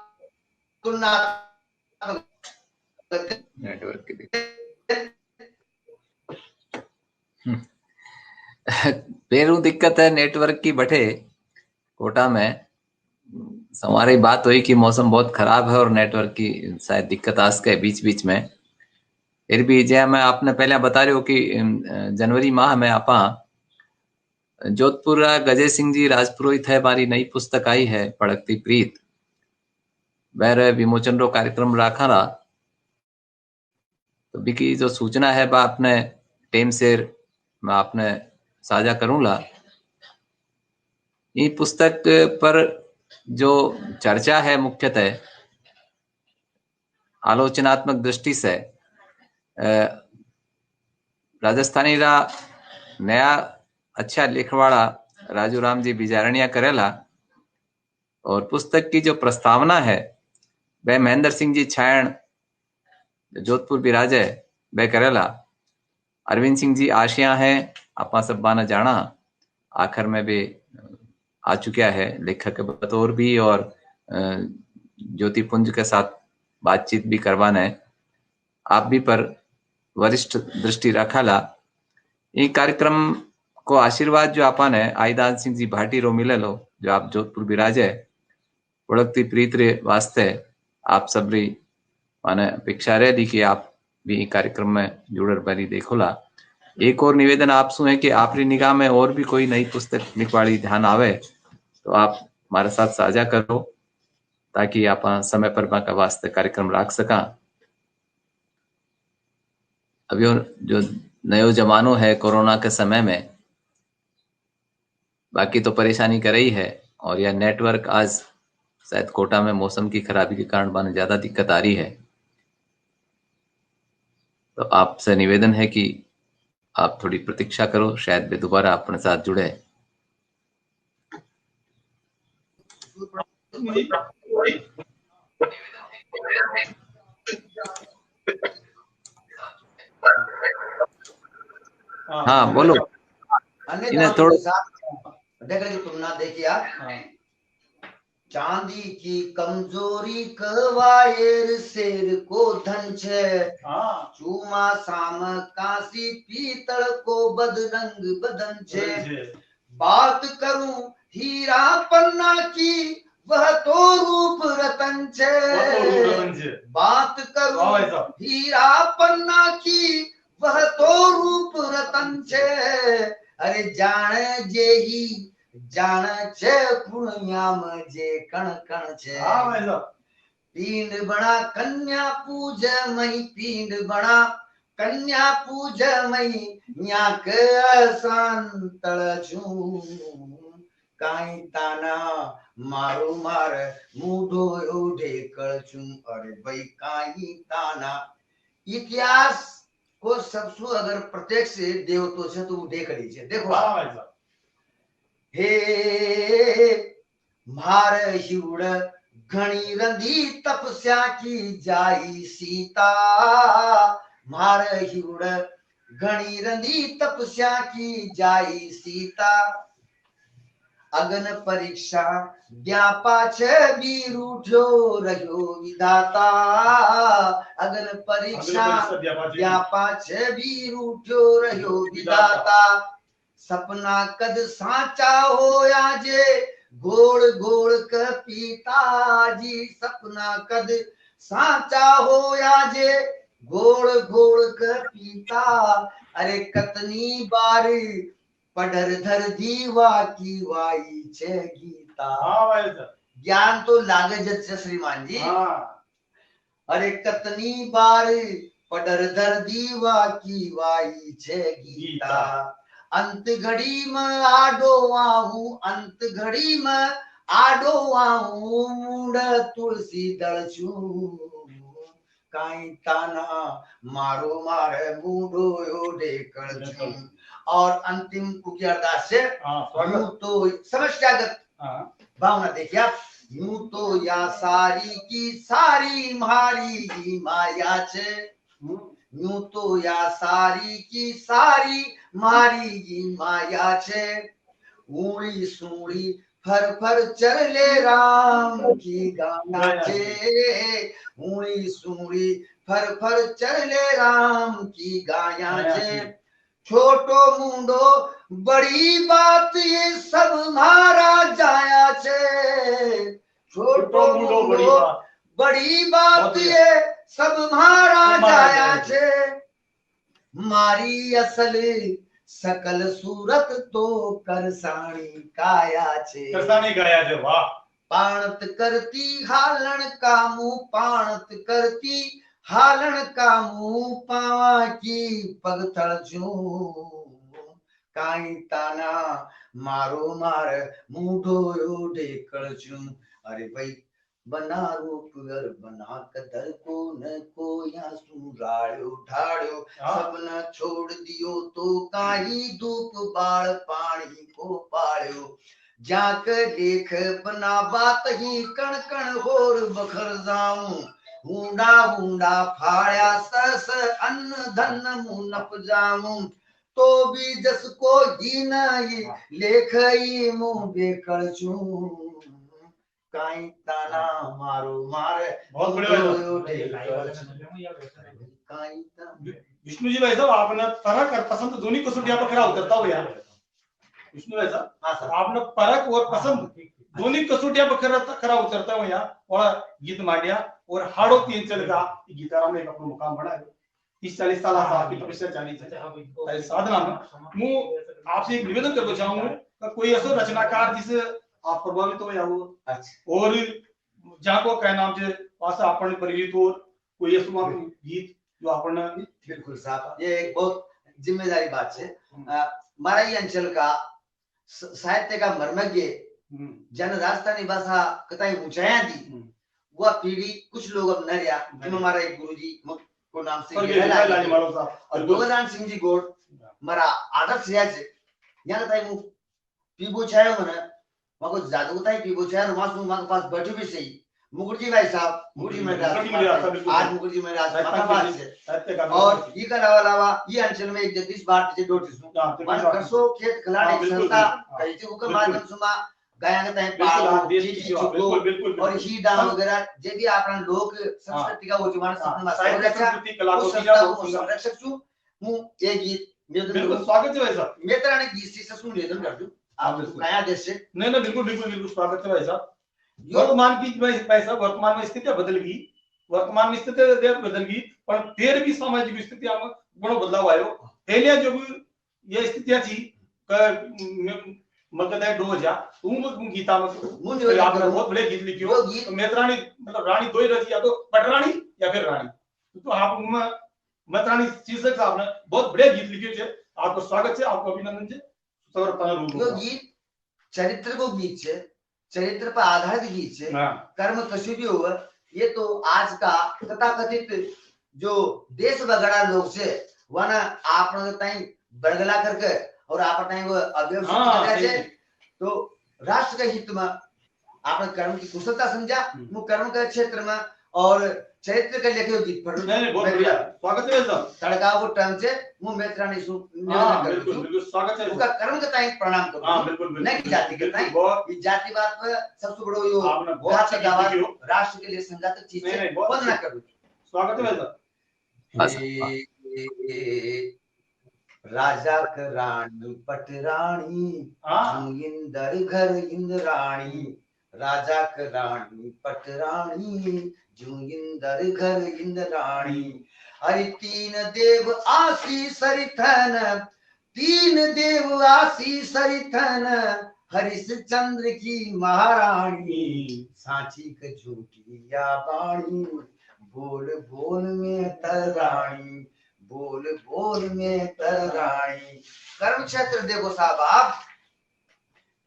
तुलना नेटवर्क की पेरू दिक्कत है नेटवर्क की बटे कोटा में हमारी बात हुई कि मौसम बहुत खराब है और नेटवर्क की शायद दिक्कत आ सके बीच बीच में फिर भी जय मैं आपने पहले बता रही हूँ कि जनवरी माह में आपा जोधपुर गजय सिंह जी राजपुरोहित है हमारी नई पुस्तक आई है पड़कती प्रीत वह विमोचन रो कार्यक्रम रखा रहा तो बिकी जो सूचना है बा आपने टेम से मैं आपने साझा करूंगा ये पुस्तक पर जो चर्चा है मुख्यतः आलोचनात्मक दृष्टि से राजस्थानी रा नया अच्छा लिखवाड़ा राजू राम जी बिजारणिया करेला और पुस्तक की जो प्रस्तावना है वह महेंद्र सिंह जी छायण जोधपुर बिराजे वह करेला अरविंद सिंह जी आशिया है आपा सब बाना जाना आखिर में भी आ चुका है लेखक के बतौर भी और ज्योति पुंज के साथ बातचीत भी करवाना है आप भी पर वरिष्ठ दृष्टि रखाला ये कार्यक्रम को आशीर्वाद जो आपा ने आईदान सिंह जी भाटी रो मिले लो जो आप जोधपुर बिराजे उड़कती प्रीत रे वास्ते आप सबरी माने अपेक्षा रहे दी कि आप भी कार्यक्रम में जुड़र भरी देखोला एक और निवेदन आपसे है कि आपरी निगाह में और भी कोई नई पुस्तक लिखवाड़ी ध्यान आवे तो आप हमारे साथ साझा करो ताकि आप समय पर का वास्ते कार्यक्रम रख सका अभी जो नयो जमानो है कोरोना के समय में बाकी तो परेशानी कर रही है और यह नेटवर्क आज शायद कोटा में मौसम की खराबी के कारण बाने ज्यादा दिक्कत आ रही है तो आपसे निवेदन है कि आप थोड़ी प्रतीक्षा करो शायद वे दोबारा अपने साथ जुड़े हाँ बोलो अन्य थोड़ा की तुलना देखिए आप चांदी की कमजोरी कवायर शेर को धन छे हाँ चूमा साम कांसी पीतल को बदरंग बदन छे बात करूं हीरा पन्ना की वह तो रूप रतन छे बात करूं हीरा पन्ना की वह तो रूप रतन छे अरे जाने जे ही जाने छे पुण्याम जे कण कण छे पींड बना कन्या पूज मई पींड बना कन्या पूज मई न्याक सांतळ छू काई ताना मारो मार मूडो ओढे कळछू अरे भाई काई ताना इतिहास को सबसु अगर प्रत्यक्ष देवतो छे तो देख ली छे देखो हे मार हिवड़ घणी रंधी तपस्या की जाई सीता मार हिवड़ घणी रंधी तपस्या की जाई सीता अगन परीक्षा व्यापा छे वीर उठ्यो रह्यो विधाता अगन परीक्षा व्यापा छे वीर उठ्यो रह्यो विधाता सपना कद साचा होया जे गोड़ गोड़ क पिताजी सपना कद साचा होया जे गोड़ गोड़ क पिता अरे कतनी बार पढ़र धर दीवा की वाई छे गीता ज्ञान तो लागे जत छे श्रीमान जी अरे कतनी बार पढ़र धर दीवा की वाई छे गीता अंत घड़ी में आडो आहू अंत घड़ी में आडो आहू मुंड तुलसी दलचू काई ताना मारो मारे मुंडो ओडे कळचू और अंतिम कुकी अरदास से यूं तो समस्यागत भावना देखिए आप यूं तो या सारी की सारी मारी माया छे यूं तो या सारी की सारी मारी माया छे ऊड़ी सूड़ी फर फर चले राम की गाना छे ऊड़ी सूड़ी फर फर चले राम की गाया छे छोटो मुंडो बड़ी बात ये सब मारा जाया छे छोटो मुंडो बड़ी बात ये सब मारा जाया छे मारी असल सकल सूरत तो करसाणी काया छे करसाणी काया छे वाह पाणत करती हालन कामू पाणत करती हालन कामू पावा की पगथळ छू काई ताना मारो मार मूढो ओढे कळछू अरे भाई बना रूप घर बना कदर को न को या सुराड़ो ढाड़ो सबने छोड़ दियो तो काई धूप बाल पानी को पाड़ो जाक देख बना बात ही कण कण होर बखर जाऊं ऊंडा ऊंडा फाड़ा सस अन्न धन मुनप जाऊं तो भी जस को ही नहीं लेखई मुंह बेकड़ छू काई ताना मारो मारे बहुत बढ़िया विष्णु जी भाई साहब आपने फर्क और पसंद दोनों कसौटियां पर खरा उतरता हो यार विष्णु भाई साहब आपने फर्क और पसंद दोनों कसौटियां पर खरा उतरता हो यार और गीत मांडिया और हाड़ो तीन चल का गीताराम ने अपना मुकाम बनाया 30-40 साल आपकी तपस्या चाली है साधना में मैं आपसे एक निवेदन करना चाहूंगा कोई ऐसा रचनाकार जिसे आप प्रभावित हो या वो और जहाँ को क्या नाम से पास अपन परिचित हो कोई ऐसा गीत जो अपन बिल्कुल साहब ये एक बहुत जिम्मेदारी बात है हमारा ये अंचल का साहित्य का मर्मज्ञ जन राजस्थानी भाषा कतई ऊंचाइयां दी वह पीढ़ी कुछ लोग अब न रहा जिनमें हमारा एक गुरुजी को नाम से और गोवर्धन सिंह जी गोड़ हमारा आदर्श है यहाँ तक मु पीबो छायो मने मको जादू ताई पीबो छायो मासु माके पास बैठो भी सही मुकुटजी भाई साहब मुकुटजी महाराज आज मुकुटजी महाराज माका पास है और ये का अलावा ये अंचल में एक जगदीश बाट जे डोटिस वन करसो खेत खलाड़ी संस्था कई के हुकम माध्यम सुमा गाया के तय बिल्कुल हाँ, देश जी की जी सेवा, चुको बिल्कुल बिल्कुल और बिल्कुल। ही डांस वगैरह जे भी आपन लोक संस्कृति का वो जमाना हाँ, सपना साहित्य संरक्षा संस्कृति कला वो को संस्था चीजा को बहुत संरक्षक छु मु ये गीत बिल्कुल स्वागत है भाई साहब। मित्राने गीत से सुन निवेदन कर दूं हाँ, आप बिल्कुल। नया देश से नहीं नहीं बिल्कुल बिल्कुल बिल्कुल स्वागत है भाई साहब। यो वर्तमान की भाई साहब वर्तमान में स्थितियां बदल गई, वर्तमान में स्थितियां बदल गई पण तेर भी सामाजिक स्थितियां में घणो बदलाव आयो। पहले जो ये स्थितियां थी मतलब 2000 उन गीता में निवेदन आपने करूं। बहुत बड़े गीत लिखे हो वो गीत मेतरानी मतलब रानी दो ही रची या तो पटरानी या फिर रानी, तो आप उनमें मेतरानी शीर्षक से आपने बहुत बड़े गीत लिखे थे। आपको स्वागत है, आपको अभिनंदन है। यो गीत चरित्र को गीत से चरित्र पर आधारित गीत से कर्म कछु भी हुआ ये तो आज का तथाकथित जो देश वगड़ा लोग से वना आपन ताई बरगला करके और आपन वो अव्यवस्थित तो राष्ट्र के हित में आपने कर्म की कुशलता समझा मु कर्म के क्षेत्र में और चरित्र के लेके गीत पढ़ नहीं बहुत बढ़िया स्वागत है साहब। तड़का को टर्म से मु मेत्रानी सु हां बिल्कुल बिल्कुल स्वागत है उनका कर्म के ताई प्रणाम करूं। हां बिल्कुल बिल्कुल नहीं जाति के ताई ये जातिवाद पर सबसे बड़ो यो आपने बहुत राष्ट्र के लिए संघातक चीज है वंदना करूं। स्वागत है साहब। राजा क रानी पटरानी इंदर घर इंद्राणी राजा क रानी पटरानी इंदर घर इंद्राणी हरि तीन देव आसी सरिथन तीन देव आसी सरिथन हरिश्चंद्र की महारानी सांची क झूठी या बाणी बोल बोल में तराणी बोल बोल में तराणी। कर्म क्षेत्र देखो साहब आप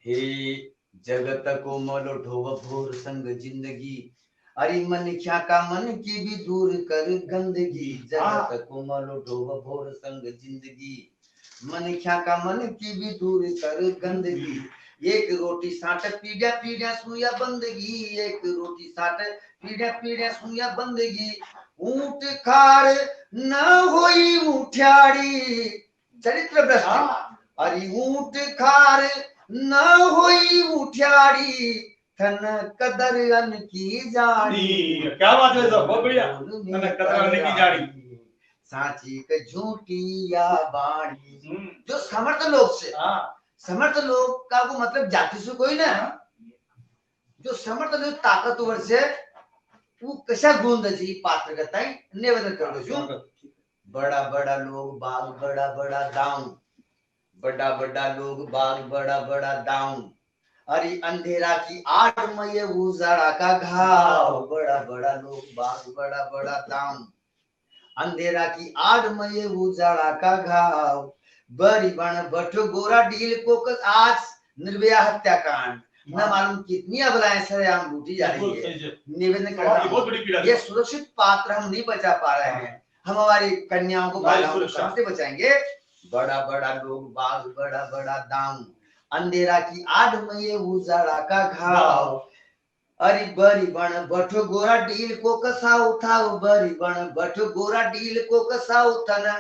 हे जगत को मलो ढोव भोर संग जिंदगी अरे मन क्या का मन की भी दूर कर गंदगी जगत को मलो ढोव भोर संग जिंदगी मन क्या का मन की भी दूर कर गंदगी एक रोटी साठ पीढ़िया पीढ़िया सुनिया बंदगी एक रोटी साठ पीढ़िया पीढ़िया सुनिया बंदगी ऊंट खार न होई मुठियाड़ी चरित्र भ्रष्ट अरे ऊंट खार न होई मुठियाड़ी थन कदर अन की जानी। क्या बात है साहब बहुत बढ़िया थन कदर अन की जानी सांची के झूठी या बाणी जो समर्थ लोग से समर्थ लोग का वो मतलब जाति से कोई ना जो समर्थ लोग ताकतवर से वो कशा गुण जी पात्र करता है निवेदन कर दो बड़ा बड़ा लोग बाग बड़ा बड़ा दाऊं बड़ा बड़ा लोग बाग बड़ा बड़ा दाऊं अरे अंधेरा की आड़ में ये उजाड़ा का घाव बड़ा बड़ा लोग बाग बड़ा बड़ा दाऊं अंधेरा की आड़ में ये उजाड़ा का घाव बड़ी बण बठ गोरा डील को आज निर्भया हत्याकांड न मालूम कितनी अबलाएं सरेआम लूटी जा रही है। निवेदन करना ये सुरक्षित पात्र हम नहीं बचा पा रहे हैं हम हमारी कन्याओं को बालाओं को कहां से बचाएंगे। बड़ा बड़ा लोग बाग बड़ा बड़ा दाऊं अंधेरा की आड़ में ये उजाड़ा का घाव अरे बरी बण बठ गोरा डील को कसा उठाओ बरी बण बठ गोरा डील को कसा उठाना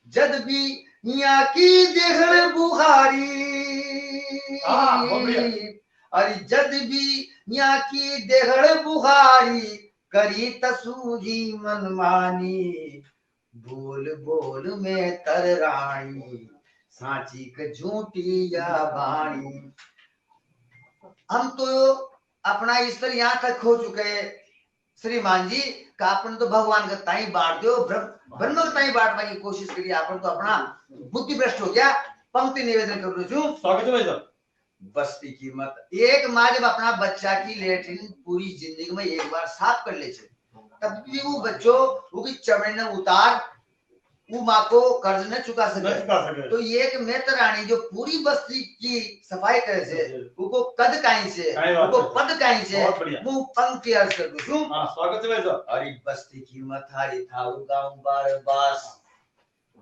जद भी यहाँ की देहड़ बुहारी अरे जद भी यहाँ की देहड़ बुहारी करी तसूजी मनमानी बोल बोल में तररानी सांची क झूठी या बाणी। हम तो अपना ईश्वर यहाँ तक हो चुके हैं श्रीमान जी का अपन तो भगवान का ताई बांट दो ब्रह्म का ताई बांटने की कोशिश करिए अपन तो अपना बुद्धि भ्रष्ट हो गया। पंक्ति निवेदन कर रही हूँ स्वागत है भाई साहब। बस्ती की मत एक माँ जब अपना बच्चा की लेटरिन पूरी जिंदगी में एक बार साफ कर ले तब भी वो बच्चों वो की चमड़े न उतार वो माँ को कर्ज न चुका सके तो ये एक मेतरानी जो पूरी बस्ती की सफाई करे से उनको कद काई से उनको पद काई से वो पंक्ति अर्ज कर दूं। स्वागत है भाई साहब। अरे बस्ती की मथारी थारू गांव बार बास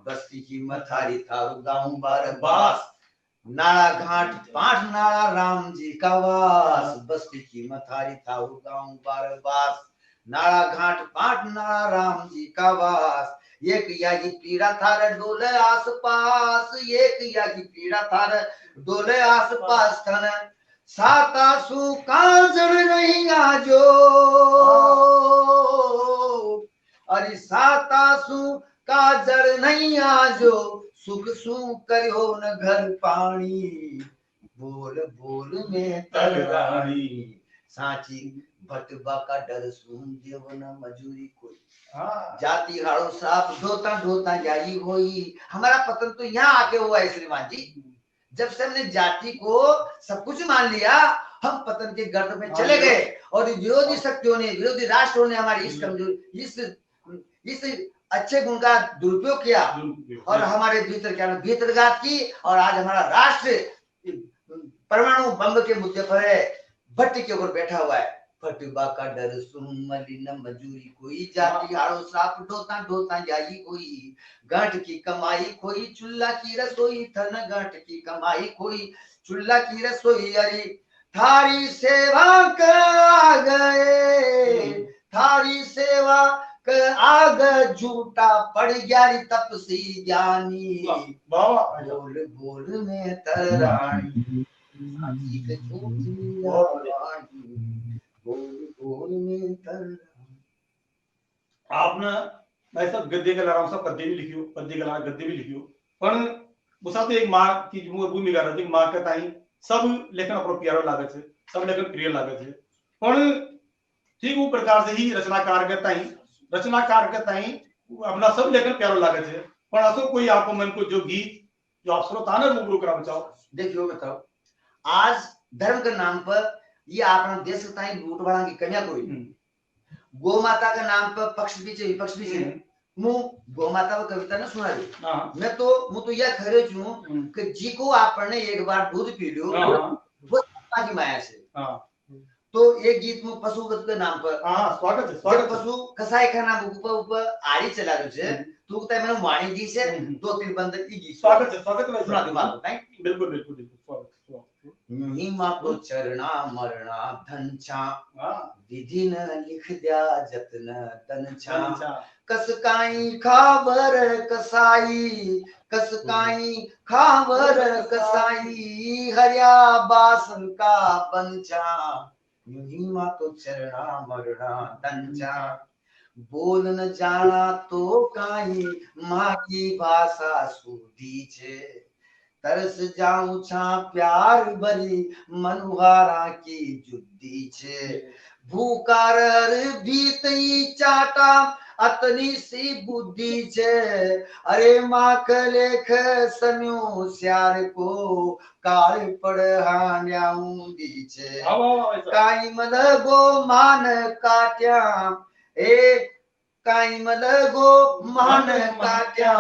बस्ती की मथारी थारू गांव बार बास नाला घाट पाठ नाला राम जी का वास बस्ती की मथारी थारू गांव बार बास नाला घाट पाठ नाला राम जी का वास एक यागी पीड़ा थार डोले आस पास एक यागी पीड़ा थार डोले आस पास थन सातासु काजल नहीं आजो, अरे सातासु काजल नहीं आजो, सुख सु करो न घर पानी, बोल बोल में तलरानी, साची भटबा का डर सुन देवन मजूरी कोई, जाति हाड़ो साफ ढोता ढोता जाई होई। हमारा पतन तो यहाँ आके हुआ है श्रीमान जी, जब से हमने जाति को सब कुछ मान लिया, हम पतन के गर्त में चले गए और विरोधी शक्तियों ने, विरोधी राष्ट्रों ने हमारी इस कमजोरी, इस अच्छे गुण का दुरुपयोग किया और हमारे भीतर क्या भीतरघात की, और आज हमारा राष्ट्र परमाणु बम के मुद्दे पर है, भट्टी के ऊपर बैठा हुआ है। फटबा का डर सुन मलिन मजूरी कोई, जाति हाड़ो साफ ढोता ढोता जाई कोई, गांठ की कमाई खोई चूल्हा की रसोई, थन गांठ की कमाई खोई चूल्हा की रसोई, अरे थारी सेवा कर आ गए, थारी सेवा कर आ गए, झूठा पड़ गया तपसी ज्ञानी, बोल बोल में तरानी, आपने मैं सब गद्य के लारा सब पद्य भी लिखियो, पद्य के लारा गद्य भी लिखियो, पण मुसा तो एक माँ की भूमिका रहती, माँ के ताई सब लेखन अपनो प्यारो लागत है, सब लेखन प्रिय लागत है, पण ठीक वो प्रकार से ही रचनाकार के ताई अपना सब लेखन प्यारो लागत है, पण असो कोई आपको मन को जो गीत जो आप श्रोता ने रूबरू करा बचाओ। देखियो बताओ, आज धर्म के नाम पर ये अपना देश के ताई लूट बड़ा की कन्या कोई, गौ माता के नाम पर पक्ष पीछे विपक्ष पीछे, मुँह गौ माता को कविता न सुना दी, मैं तो यह खरे छू कि जी को आपने एक बार दूध पी लियो वो की माया से, तो एक गीत में पशुवत के नाम पर स्वागत है पशु कसाई खाना ऊपर आड़ी चला रहे छे, तू कहता है मैंने वाणी दी से दो तीन बंद की गीत स्वागत है सुना दी बात बताएं। बिल्कुल बिल्कुल बिल्कुल स्वागत महिमा को चरना मरना धनछा, विधि न लिख दिया जतन तनछा, कसकाई खावर कसाई, कसकाई खावर कसाई, हरिया बासन का पंचा, महिमा तो चरना मरना धनछा, बोल न जाना तो काई माँ की भाषा सूधी छे, तरस जाऊं छा प्यार भरी मनुहारा की जुद्दी छे, भूकार भीतई चाटा अतनी सी बुद्धि छे, अरे माख लेख सन्यो श्यार को काल पढ़ान्या ऊंदी छे, काई मद गो मान काट्या ए काई मद गो मान काट्या,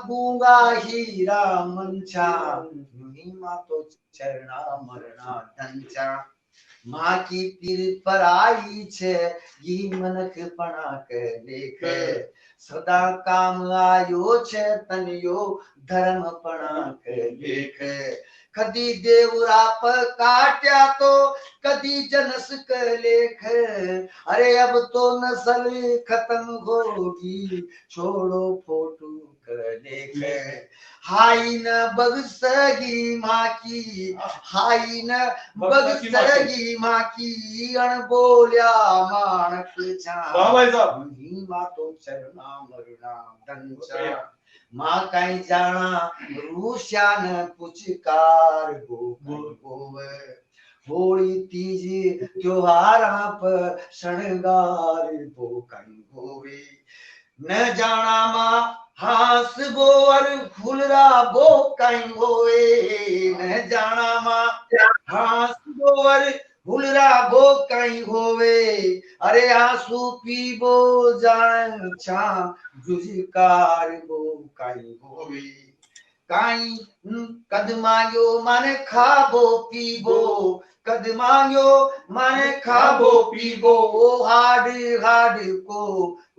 गूंगा हीरा मंचा, महिमा तो चरना मरना धनचा, माँ की पीर पर आई छे ये मनक पना के देख, सदा काम आयो छे तनियो धर्म पना के देख, कदी देवरा पर काट्या तो कदी जनस के लेख, अरे अब तो नस्ल खत्म होगी छोड़ो फोटो कर देख, हाई न बगसगी माँ की, हाई न बगसगी माँ की, अनबोल्या मानक छा, महिमा तो चरना मरना धनचा, माँ कहीं जाना रूश्यान पुचकार गोवे, होली तीज त्योहार पर शृंगार वो कहीं गोवे, न जाना माँ हास बोर फुलरा बो कहीं होए, न जाना माँ हास बोर फुलरा बो कहीं होवे, अरे आंसू पीबो जान छा जुझकार बो कहीं होवे, काई कद मांगो माने खाबो पीबो, कद मांगो माने खाबो पीबो, हाड हाड को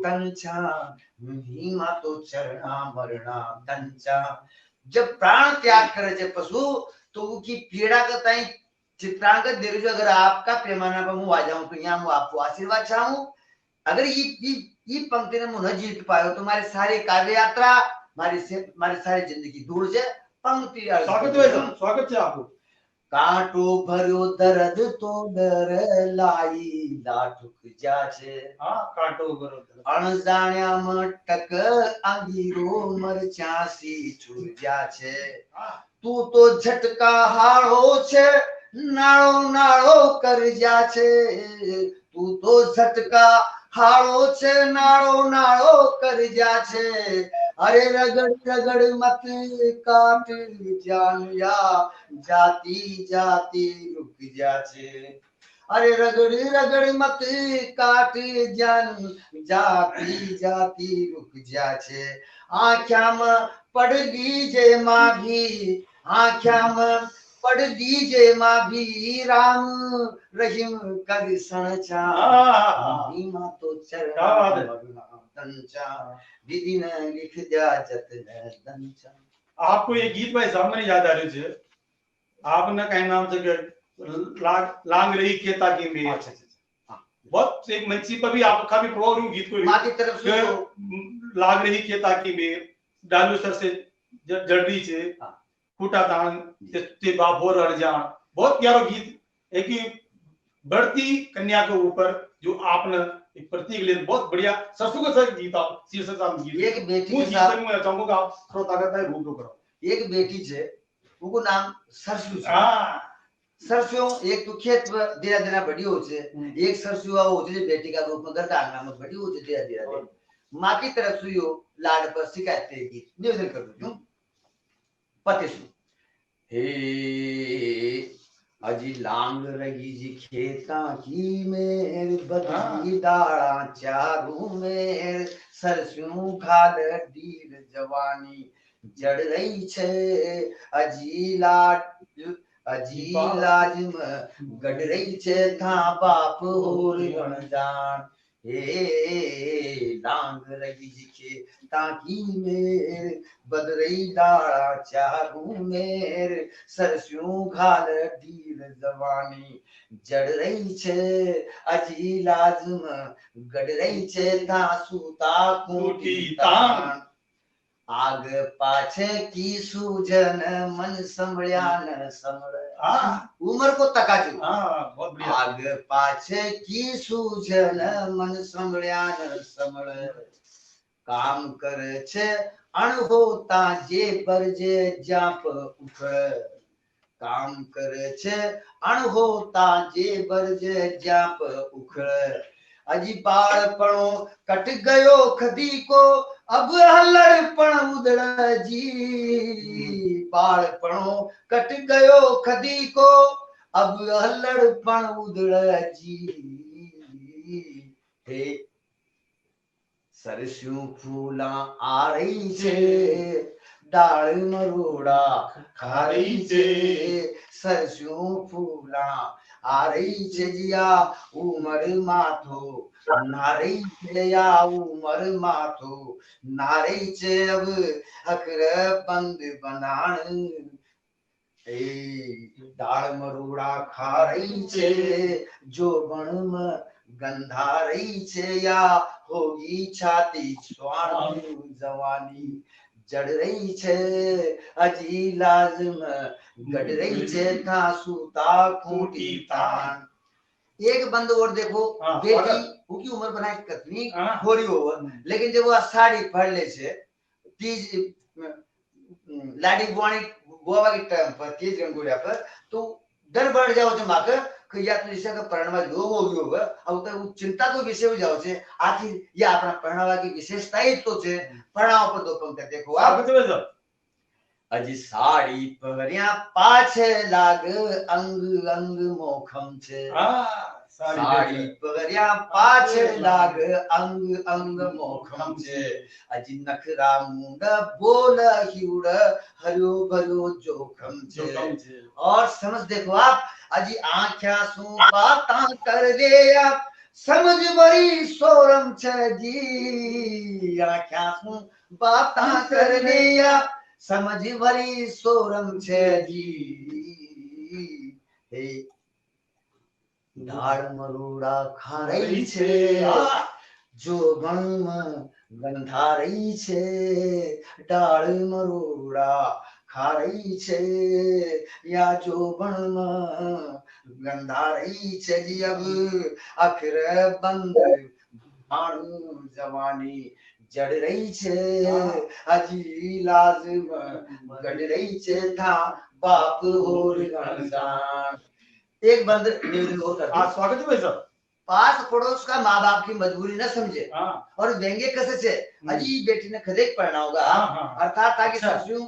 तंचा, महिमा तो चरना मरना तंचा, जब प्राण त्याग करे जे पशु तो उसकी पीड़ा का ताई चित्रांकन दे रही, अगर आपका पैमाना पर मुँह आ जाऊं तो यहाँ मैं आपको आशीर्वाद चाहूं, अगर ये पंक्ति ने मुझे जीत पाए तो हमारे सारे काव्य यात्रा हमारी सारी जिंदगी दूर से पंक्ति स्वागत है आपको। कांटो भर्यो दर्द तो डर लाई लाठुक जाचे हाँ काटो बरोबर अणजाण्या मटक अंगीरो मरचासी छूर जाचे तू तो झटका हाळो छे नाळो नाळो कर जाचे तू तो झटका हाळो छे नाळो नाळो कर जाचे अरे रगड़ रगड़ मत काट जानिया जाती जाती रुक जाचे अरे रगड़ रगड़ मत काट जान जाती जाती रुक जाचे आख्या में पड़ दीजे माभी आख्या में पड़ दीजे माभी राम रहीम कर सणचा भीमा तो चरणचा दीदी ने लिख दिया जतन दंचा। आपको ये गीत भाई सामने याद आ रही है आपने कहीं नाम से लांग रही खेता की मेर बहुत एक मंची पर भी आपका भी प्रोग्राम गीत को माँ की तरफ से लाग रही खेता की मेर डालू सर से जड़ी से फूटा तान ते बाबोर अड़ जान बहुत प्यारा गीत एक ही बढ़ती कन्या के ऊपर जो आपने एक प्रतीक ले बहुत बढ़िया सरसों का सर गीत आप शीर्षक आप गीत एक बेटी के साथ मैं चाहूंगा आप श्रोता करता है रूप करो एक बेटी छे उनको नाम सरसू छे सरसों एक तो खेत धीरे धीरे बड़ी हो छे एक सरसों हो छे बेटी का रूप में घर आंगन में बड़ी हो छे धीरे धीरे मां की तरफ से यो लाड पर शिकायत है गीत निवेदन कर दूं पति सु हे अजी लांग रही जी खेता की मेर बदली दाड़ा चारू मेर सरसों खाद दीर जवानी जड़ रही छे अजी लाज में गड़ रही छे था बाप होर अनजान हे लांग रही जी खेता की मेर बदरई दाड़ा चारू मेर सरसों घाल दीर जवानी जड़ रही छे अजी लाज में गड़ रही छे था सूता खूटी तान आग पाछे की सूजन मन संभळ्या न संभळ उमर को तकाजू बहुत बढ़िया आग पाछे की सूजन मन संभळ्या न संभळ काम करे छे अणहोता जे बरजे जाप उखड़ काम करे छे अणहोता जे बरजे जाप उखड़ अजी बाळपणो कट गयो खदी को अब हल्लड़पण उदड़ जी बाळपणो कट गयो खदी को अब हल्लड़पण उदड़ जी हे सरसों फूला आ रही छे डाल मरोड़ा खा रही छे सरसों फूला आ रही छे जिया उमर माथो नारी छे उमर माथो नारी छे अब हकर बंद बनान डाल मरोड़ा खा रही छे जो बण में गंधा रही छे या होगी छाती स्वान जवानी जड़ रही छे अजी लाज में गड़ रही छे था सूता खूटी तान। एक बंद और देखो बेटी उनकी उम्र बनाए कितनी थोड़ी हो लेकिन जब वो साड़ी पहन ले छे तीज लाडी बुआनी बुआवा के टाइम पर तीज गंगोलिया पर तो डर बढ़ जाओ छे माके कि या तो दिशा का परिणाम जो होगा अब तो चिंता तो विषय हो जाओ छे आखिर ये अपना परिणाम की विशेषता ही तो छे परिणाम पर दो पंक्ति देखो आप अजी साड़ी पहरिया पाछे लाग अंग अंग मोखम छे साड़ी पहरिया पाछे लाग अंग अंग मोखम छे अजी नखरा मुंड बोल हिउड हरियो भरियो जोखम छे और समझ देखो आप अजी आंख्या सु बाता कर दे आप समझ बड़ी सोरम छे जी आंख्या सु बाता कर दे आप समझ भरी सोरम छे जी हे डाल मरोड़ा खा रही छे जो बण में गंधा रही छे डाल मरोड़ा खा रही छे या जो बन गंधा रही छे जी अब आखिर बंद भाणु जवानी जड़ रही छे अजी लाज गड़ रही छे था बाप होर गणदान। एक बंद निवेदन और करते हैं। स्वागत है भाई साहब। पास पड़ोस का माँ बाप की मजबूरी न समझे हाँ और व्यंग्य कैसे से अजी बेटी ने खदेक पढ़ना होगा हाँ अर्थात ताकि अच्छा। सरसों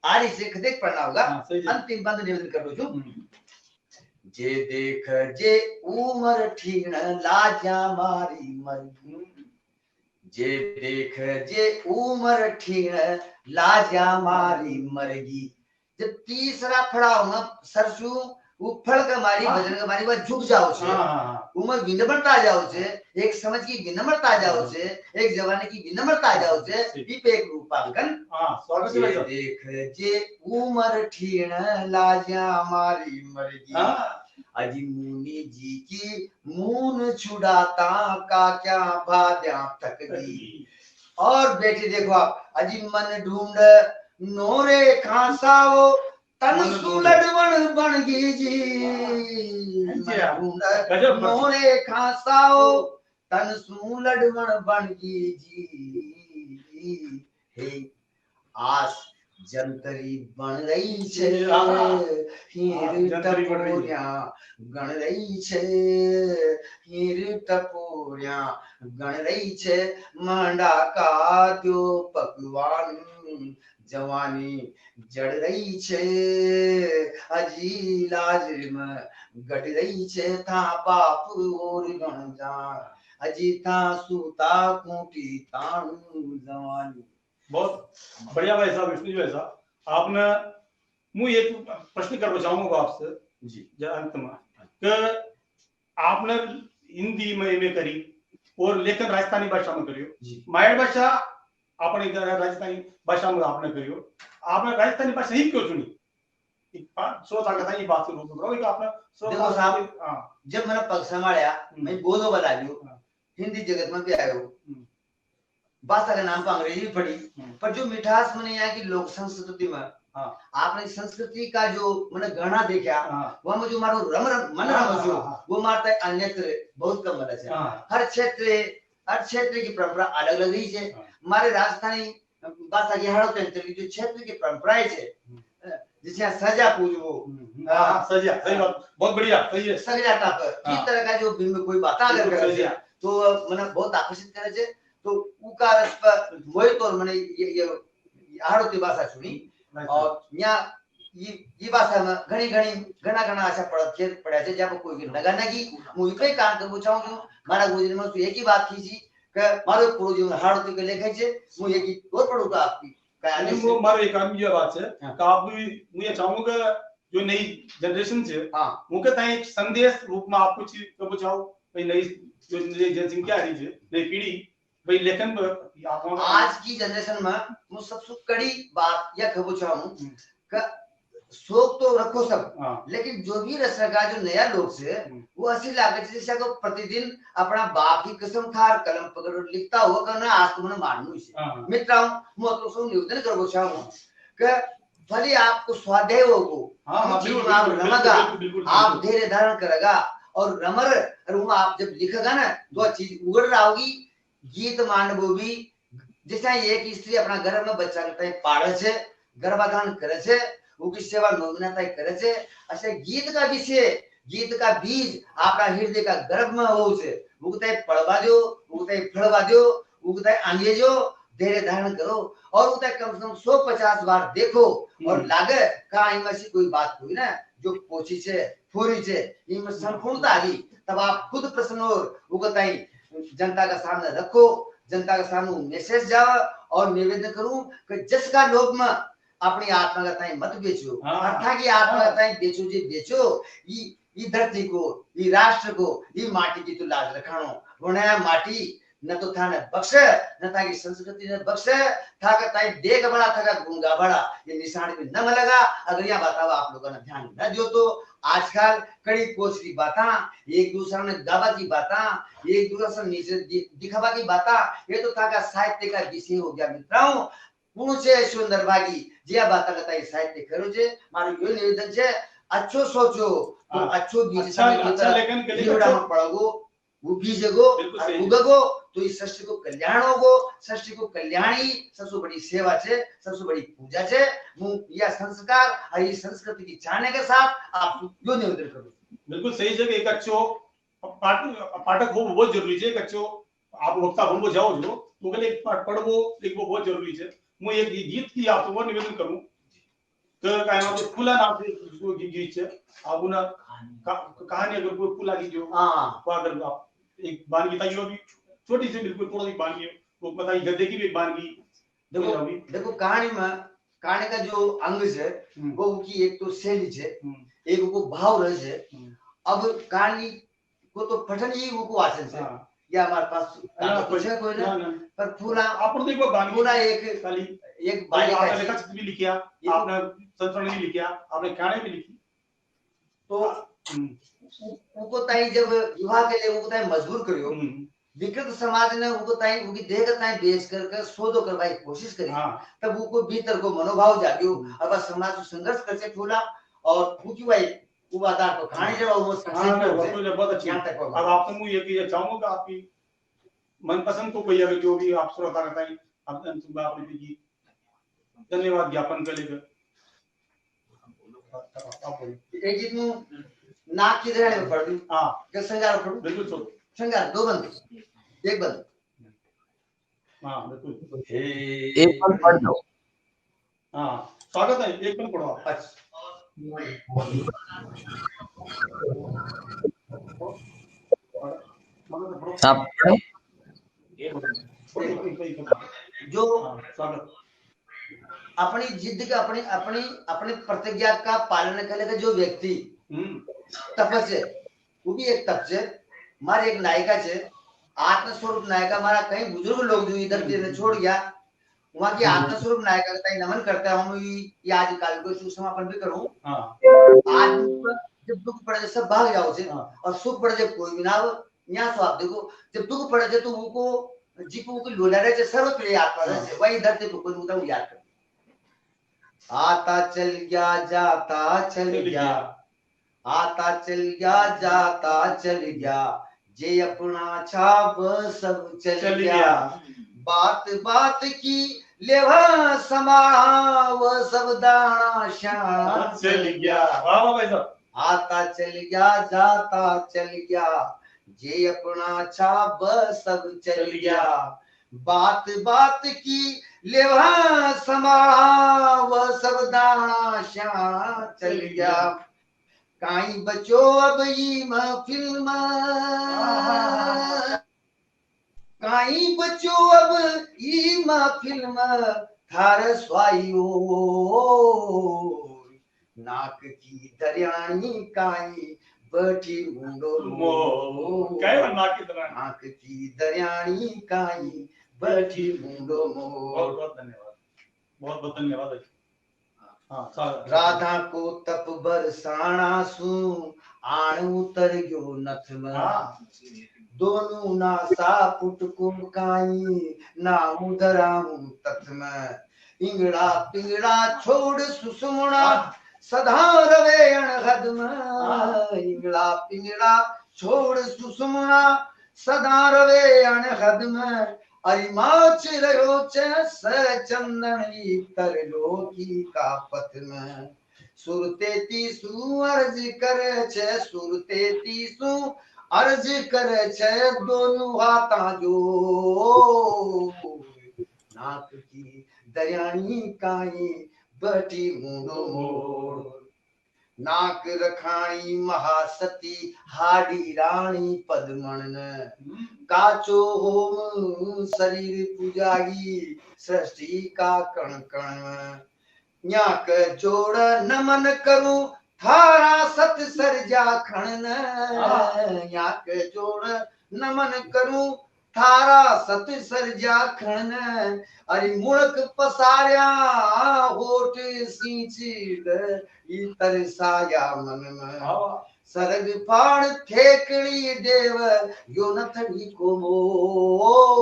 आरी से खदेक पढ़ना होगा। हाँ, सही है। अंतिम बंद निवेदन कर लो जो जे देख जे उमर ठीण लाजा मारी मरगी जे देख जे उमर ठीण लाजा मारी मरगी। जब तीसरा पड़ाव में सरसों उफड़ के मारी भजन के मारी वह झुक जाओ छे उमर विनम्रता आ जाओ छे एक समझ की विनम्रता आ जाओ छे एक जवानी की विनम्रता आ जाओ छे ई पे एक रूपांकन। स्वागत है भाई साहब। देख जे उमर ठीण लाजा मारी मरगी अजी मुनि जी की मून छुड़ाता का क्या भाद्या तक दी। और बेटे देखो आप अजी मन ढूंढ नोरे खासाओ तन सुलड़वन बन गी जी मन ढूंढ नोरे खासाओ तन सुलड़वन बन गी जी हे आस जंतरी बन रही छे हीर टपोरिया गण रही छे हीर टपोरिया गण रही छे मंडा का त्यो पकवान जवानी जड़ रही छे अजी लाज में गट रही छे था बाप और गण जान अजी था सूता खूंटी ताणु जवानी। बहुत बढ़िया भाई साहब विष्णु जी भाई साहब आपने मुझे एक प्रश्न करना चाहूंगा आपसे जी अंत में कि आपने हिंदी में एमए करी और लेखन राजस्थानी भाषा में करियो मायर भाषा अपने राजस्थानी भाषा में आपने करियो आपने राजस्थानी भाषा ही क्यों चुनी श्रोता का ये बात रूप में कि आपने देखो साहब जब मैंने पग संभाला मैं बोलो बता दियो हिंदी जगत में भी आयो भाषा का नाम पर अंग्रेजी भी पढ़ी पर जो मिठास मैंने यहाँ की लोक संस्कृति में आपने संस्कृति का जो मैंने गहना देखा वह मुझे मारो मन रम जो वो मारता है अन्यत्र बहुत कम मदद है। हर क्षेत्र की परंपरा अलग अलग रही है। हमारे राजस्थानी भाषा की हर जो क्षेत्र की परंपराएं है जिसे सजा पूजो सजा सही बात बहुत बढ़िया सही है सजा टापर इस तरह का जो बिंब कोई बात अगर करे तो मैंने बहुत आकर्षित करे छे तो उका रस पर मोहित और मैंने ये हाड़ोती भाषा सुनी और यहाँ ये भाषा में घणी घना आशा पड़ा छे जब कोई नगा नगी मु एक काम करबो चाहूं છું મારા ગુરુજી में एक ही बात की कि मारो पूर्वजी में हाड़ोती के लेखे छे मु एक ही और पढ़ू का आपकी कहने वो मारो एक आदमी ये बात है कि आप भी मुझे चाहूंगा जो नई जनरेशन है मुके ताई एक संदेश रूप में आप कुछ कबो चाहो भाई नई जो जनसंख्या आ रही है नई पीढ़ी भाई लेखन पर आज की जनरेशन में मैं सबसे कड़ी बात यह कहना चाहूं कि शौक तो रखो सब लेकिन जो भी रचना जो नया लोग से वो असली लागत जैसे को प्रतिदिन अपना बाप की कसम खार कलम पकड़ लिखता हुआ करना आज तो मैंने मानू से मित्रों मैं तो सब निवेदन करना चाहूं कि भले आपको स्वाध्याय होगो आप धैर्य धारण करेगा और रमर आप जब लिखेगा ना तो चीज उगड़ रहा होगी। गीत मानवो भी जैसे एक स्त्री अपना गर्भ में बच्चा करता है पाड़े छे गर्भाधान करे छे उनकी सेवा 9 महीना तक करे छे ऐसे गीत का विषय गीत का बीज आपका हृदय का गर्भ में हो छे उगते पड़वा दो उगते फलवा दो उगते आंगे जो धैर्य धारण करो और उगते कम से कम 150 बार देखो और लागे का इनमें से कोई बात हुई ना जो पोछी छे फूरी छे इनमें संपूर्णता आ गई तब आप खुद प्रसन्न हो उगते जनता का सामने रखो जनता के सामने मैसेज जाओ और निवेदन करूं कि जिसका लोभ में अपनी आत्मा का ताई मत बेचो अर्थात की आत्मा का ताई बेचो जी बेचो ये धरती को ये राष्ट्र को ये माटी की तो लाज रखानो वने माटी न तो था न बख्श न था की संस्कृति ने बख्श था का ताई देख बड़ा था का गुंगा बड़ा ये निशान में न लगा अगर यह बताओ आप लोगों ने ध्यान न दियो तो आजकल कड़ी कोच की बातें एक दूसरे ने गावा की बातें एक दूसरे से नीचे दिखावा की बातें ये तो था का साहित्य का विषय हो गया मित्रों पूर्ण से सुंदर भागी જે बात करता है साहित्य करो छे मारो यो निवेदन छे अच्छो सोचो तो अच्छो बीज अच्छा लेकिन के लिए पड़ोगो वो बीजेगो उगगो तो इस सृष्टि को कल्याण होगो सृष्टि को कल्याणी सबसे बड़ी सेवा छे सबसे बड़ी पूजा छे यह संस्कार और ये संस्कृति की चाहने के साथ आप यो निवेदन करो। बिल्कुल सही जगह एक अच्छो पाठक हो बहुत जरूरी है। एक अच्छो आप वक्ता बन जाओ जो तो गले एक पाठ पढ़ो एक वो बहुत जरूरी है। मैं एक गीत की आप वो निवेदन करूं तो काय नाम है फुला नाम से जो गीत है आप ना कहानी अगर कोई फुला की जो तो अगर आप एक बानगी था जो भी छोटी सी बिल्कुल थोड़ी सी बानगी वो बताइए गद्दे की भी एक बानगी देखो कहानी का जो अंग है वो की एक तो शैली है एक वो भाव रस है। अब कहानी को तो पठन ही वो को वाचन से या हमारे पास कुछ है कोई ना पर पूरा आप देखो बानगी पूरा एक खाली एक बानी आपने लिखा भी लिखा आपने संस्करण भी लिखा आपने कहानी भी लिखी तो उनको ताई जब विवाह के लिए उनको ताई मजबूर करियो विकृत समाज ने उनको ताई उनकी देह का ताई बेच कर शोधो करवाई कोशिश करी तब उनको भीतर को मनोभाव जागियो अब समाज को संघर्ष करके फूला और उनकी भाई वो आधार को कहानी जब वो सक्सेस बहुत अच्छी अब आपसे मैं ये चाहूंगा आपकी मनपसंद को कोई अगर जो भी आप श्रोता रहता है आप आपने की धन्यवाद ज्ञापन कर लेकर एक गीत में नाक की तरह पढ़ दूं क्या संगार पढ़ूं बिल्कुल छोड़ संगार दो बंद एक बंद बिल्कुल एक बंद पढ़ दो स्वागत है एक बंद पढ़ो अच्छा आप जो अपनी जिद का अपनी प्रतिज्ञा का पालन करेगा जो व्यक्ति तपस है वो भी एक तप है। हमारे एक नायिका है आत्मस्वरूप नायिका हमारा कई बुजुर्ग लोग जो इधर ने छोड़ गया वहां की आत्मस्वरूप नायिका का नमन करता हूँ ये आज काल को सुसमापन भी करूँ। आज जब दुख पड़े सब भाग जाओ से और सुख पड़े जब कोई भी ना हो यहाँ तो आप देखो जब दुख पड़े तो वो जीपू को लोला रहे सर्वप्रिय आत्मा रहे वही धरती को कोई मुद्दा याद कर आता चल गया जाता चल गया आता चल गया जाता चल गया जे अपना छाप सब चल गया बात बात की लेवा समाहा वो सब दाना शान चल गया वाह वाह भाई साहब आता चल गया जाता चल गया जे अपना छाप सब चल गया बात बात की लेवा समाहा वो सब दाना शान चल गया काई बचो अब ये महफिल में काई बचो अब ये महफिल में थार स्वाइयो नाक की दरियानी काई बैठी मुंडो मो क्या नाक की दरियानी नाक की दरियानी काई बैठी मुंडो मो। बहुत बहुत धन्यवाद राधा को तप बरसाना सु आण उतर गयो नथ में दोनों ना सापुट को काई ना उधराऊ तथ में इंगड़ा पिंगड़ा छोड़ सुसुमना सदा रवे अणहद में इंगड़ा पिंगड़ा छोड़ सुसुमना सदा रवे अणहद में अरिमाच रहो चंदन तर लोकी का पथ में सुरते तीसु अर्ज करे छे सुरते तीसु अर्ज करे छे दोनों हाथा जो नाक की दरियानी काई बैठी मुंडो मोड़ नाक रखाणी महासती हाडी रानी पद्मन काचो होम शरीर पुजागी सृष्टि का कण कण न्याक जोड़ नमन करूं थारा सत सरजा खणन न्याक जोड़ नमन करूं थारा सत सरजा खणन अरे मुड़क पसारिया होठ सींच तरसाया मन में सरग फाड़ ठेकड़ी देव यो नथड़ी को मोर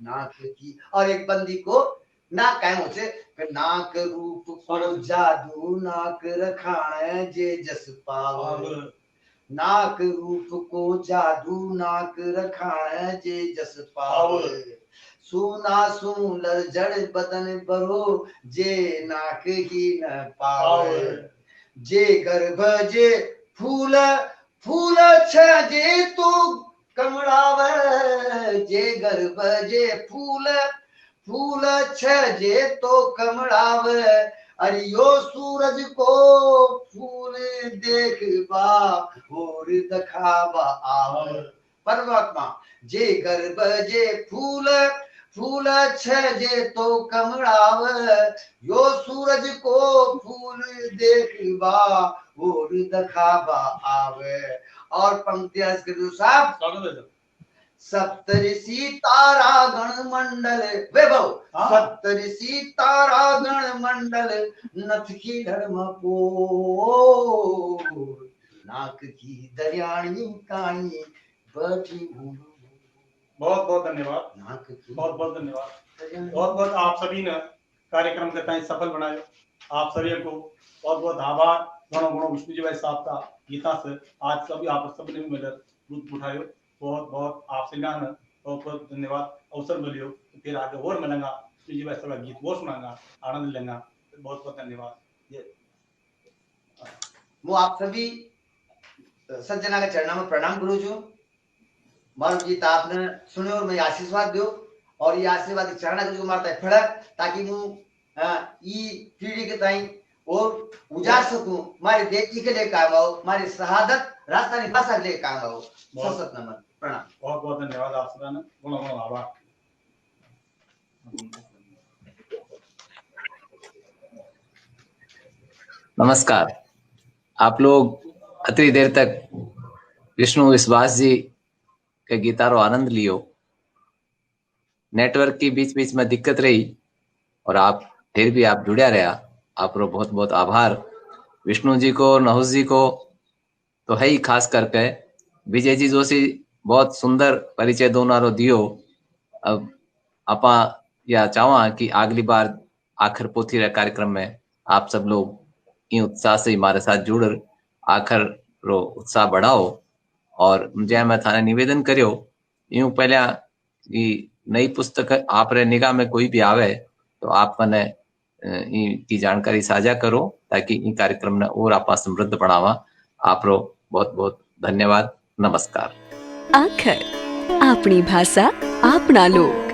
नाक की और एक बंदी को नाक कायम होचे नाक रूप को जादू नाक रखाण जे जस पाव नाक रूप को जादू नाक रखाण जे जस पाव सुना सुंदर जड़ बदन बरो जे नाक ही न पाव जे गर्भ जे फूल फूल छे तो कमलाव जे गर्भ जे फूल फूल छे तो कमलाव अरियो सूरज को फूल देखबा और दखाबा आव परमात्मा जे गर्भ जे फूल फूल छे तो कमलाव यो सूरज को फूल देखबा और दखाबा आवे और पंक्ति अर्ज कर दो साहब सप्तऋषि तारा गण मंडल वैभव सप्तऋषि तारा गण मंडल नथ की धर्म को नाक की दरियाणी कानी बैठी बहुत बहुत धन्यवाद नाक की बहुत बहुत धन्यवाद बहुत बहुत आप सभी ने कार्यक्रम के तय सफल बनायो आप सभी को बहुत बहुत आभार गणो गणो विष्णु जी भाई साहब का गीता से आज सभी आप सबने मिलकर लुत्फ उठायो बहुत बहुत आपसे ज्ञान बहुत बहुत धन्यवाद अवसर मिलियो फिर आगे और मिलेंगा विष्णु जी भाई साहब का गीत वो सुनाऊंगा आनंद लेंगा बहुत बहुत धन्यवाद मैं आप सभी सज्जना के चरणों में प्रणाम करूं छू मारो गीत आपने सुने और मैं आशीर्वाद दो और ये आशीर्वाद चरण जो मारता है फड़क ताकि मु ई पीढ़ी के ताई और उजाड़ सकूं मारे बेटी के लिए काम आओ मारी शहादत राजस्थानी भाषा के लिए काम आओ सशक्त नमन प्रणाम बहुत बहुत धन्यवाद आप सभी ने गणो गणो आभार नमस्कार। आप लोग अति देर तक विष्णु विश्वास जी के गीतारो आनंद लियो। नेटवर्क की बीच बीच में दिक्कत रही और आप फिर भी आप जुड़िया रहा, आपरो बहुत बहुत आभार। विष्णु जी को नहुस जी को तो है ही, खास करके विजय जी जोशी बहुत सुंदर परिचय दोनों दियो। अब आपा या चाहवा कि अगली बार आखिर पोथी रे कार्यक्रम में आप सब लोग इन उत्साह से हमारे साथ जुड़ आखिर रो उत्साह बढ़ाओ। और जै मैं थाने निवेदन करियो यूं पहला नई पुस्तक आप रे निगाह में कोई भी आवे तो आप मने की जानकारी साझा करो ताकि इन कार्यक्रम ने और आप समृद्ध बनावा। आपरो बहुत बहुत धन्यवाद। नमस्कार। आखर अपनी भाषा अपना लोग।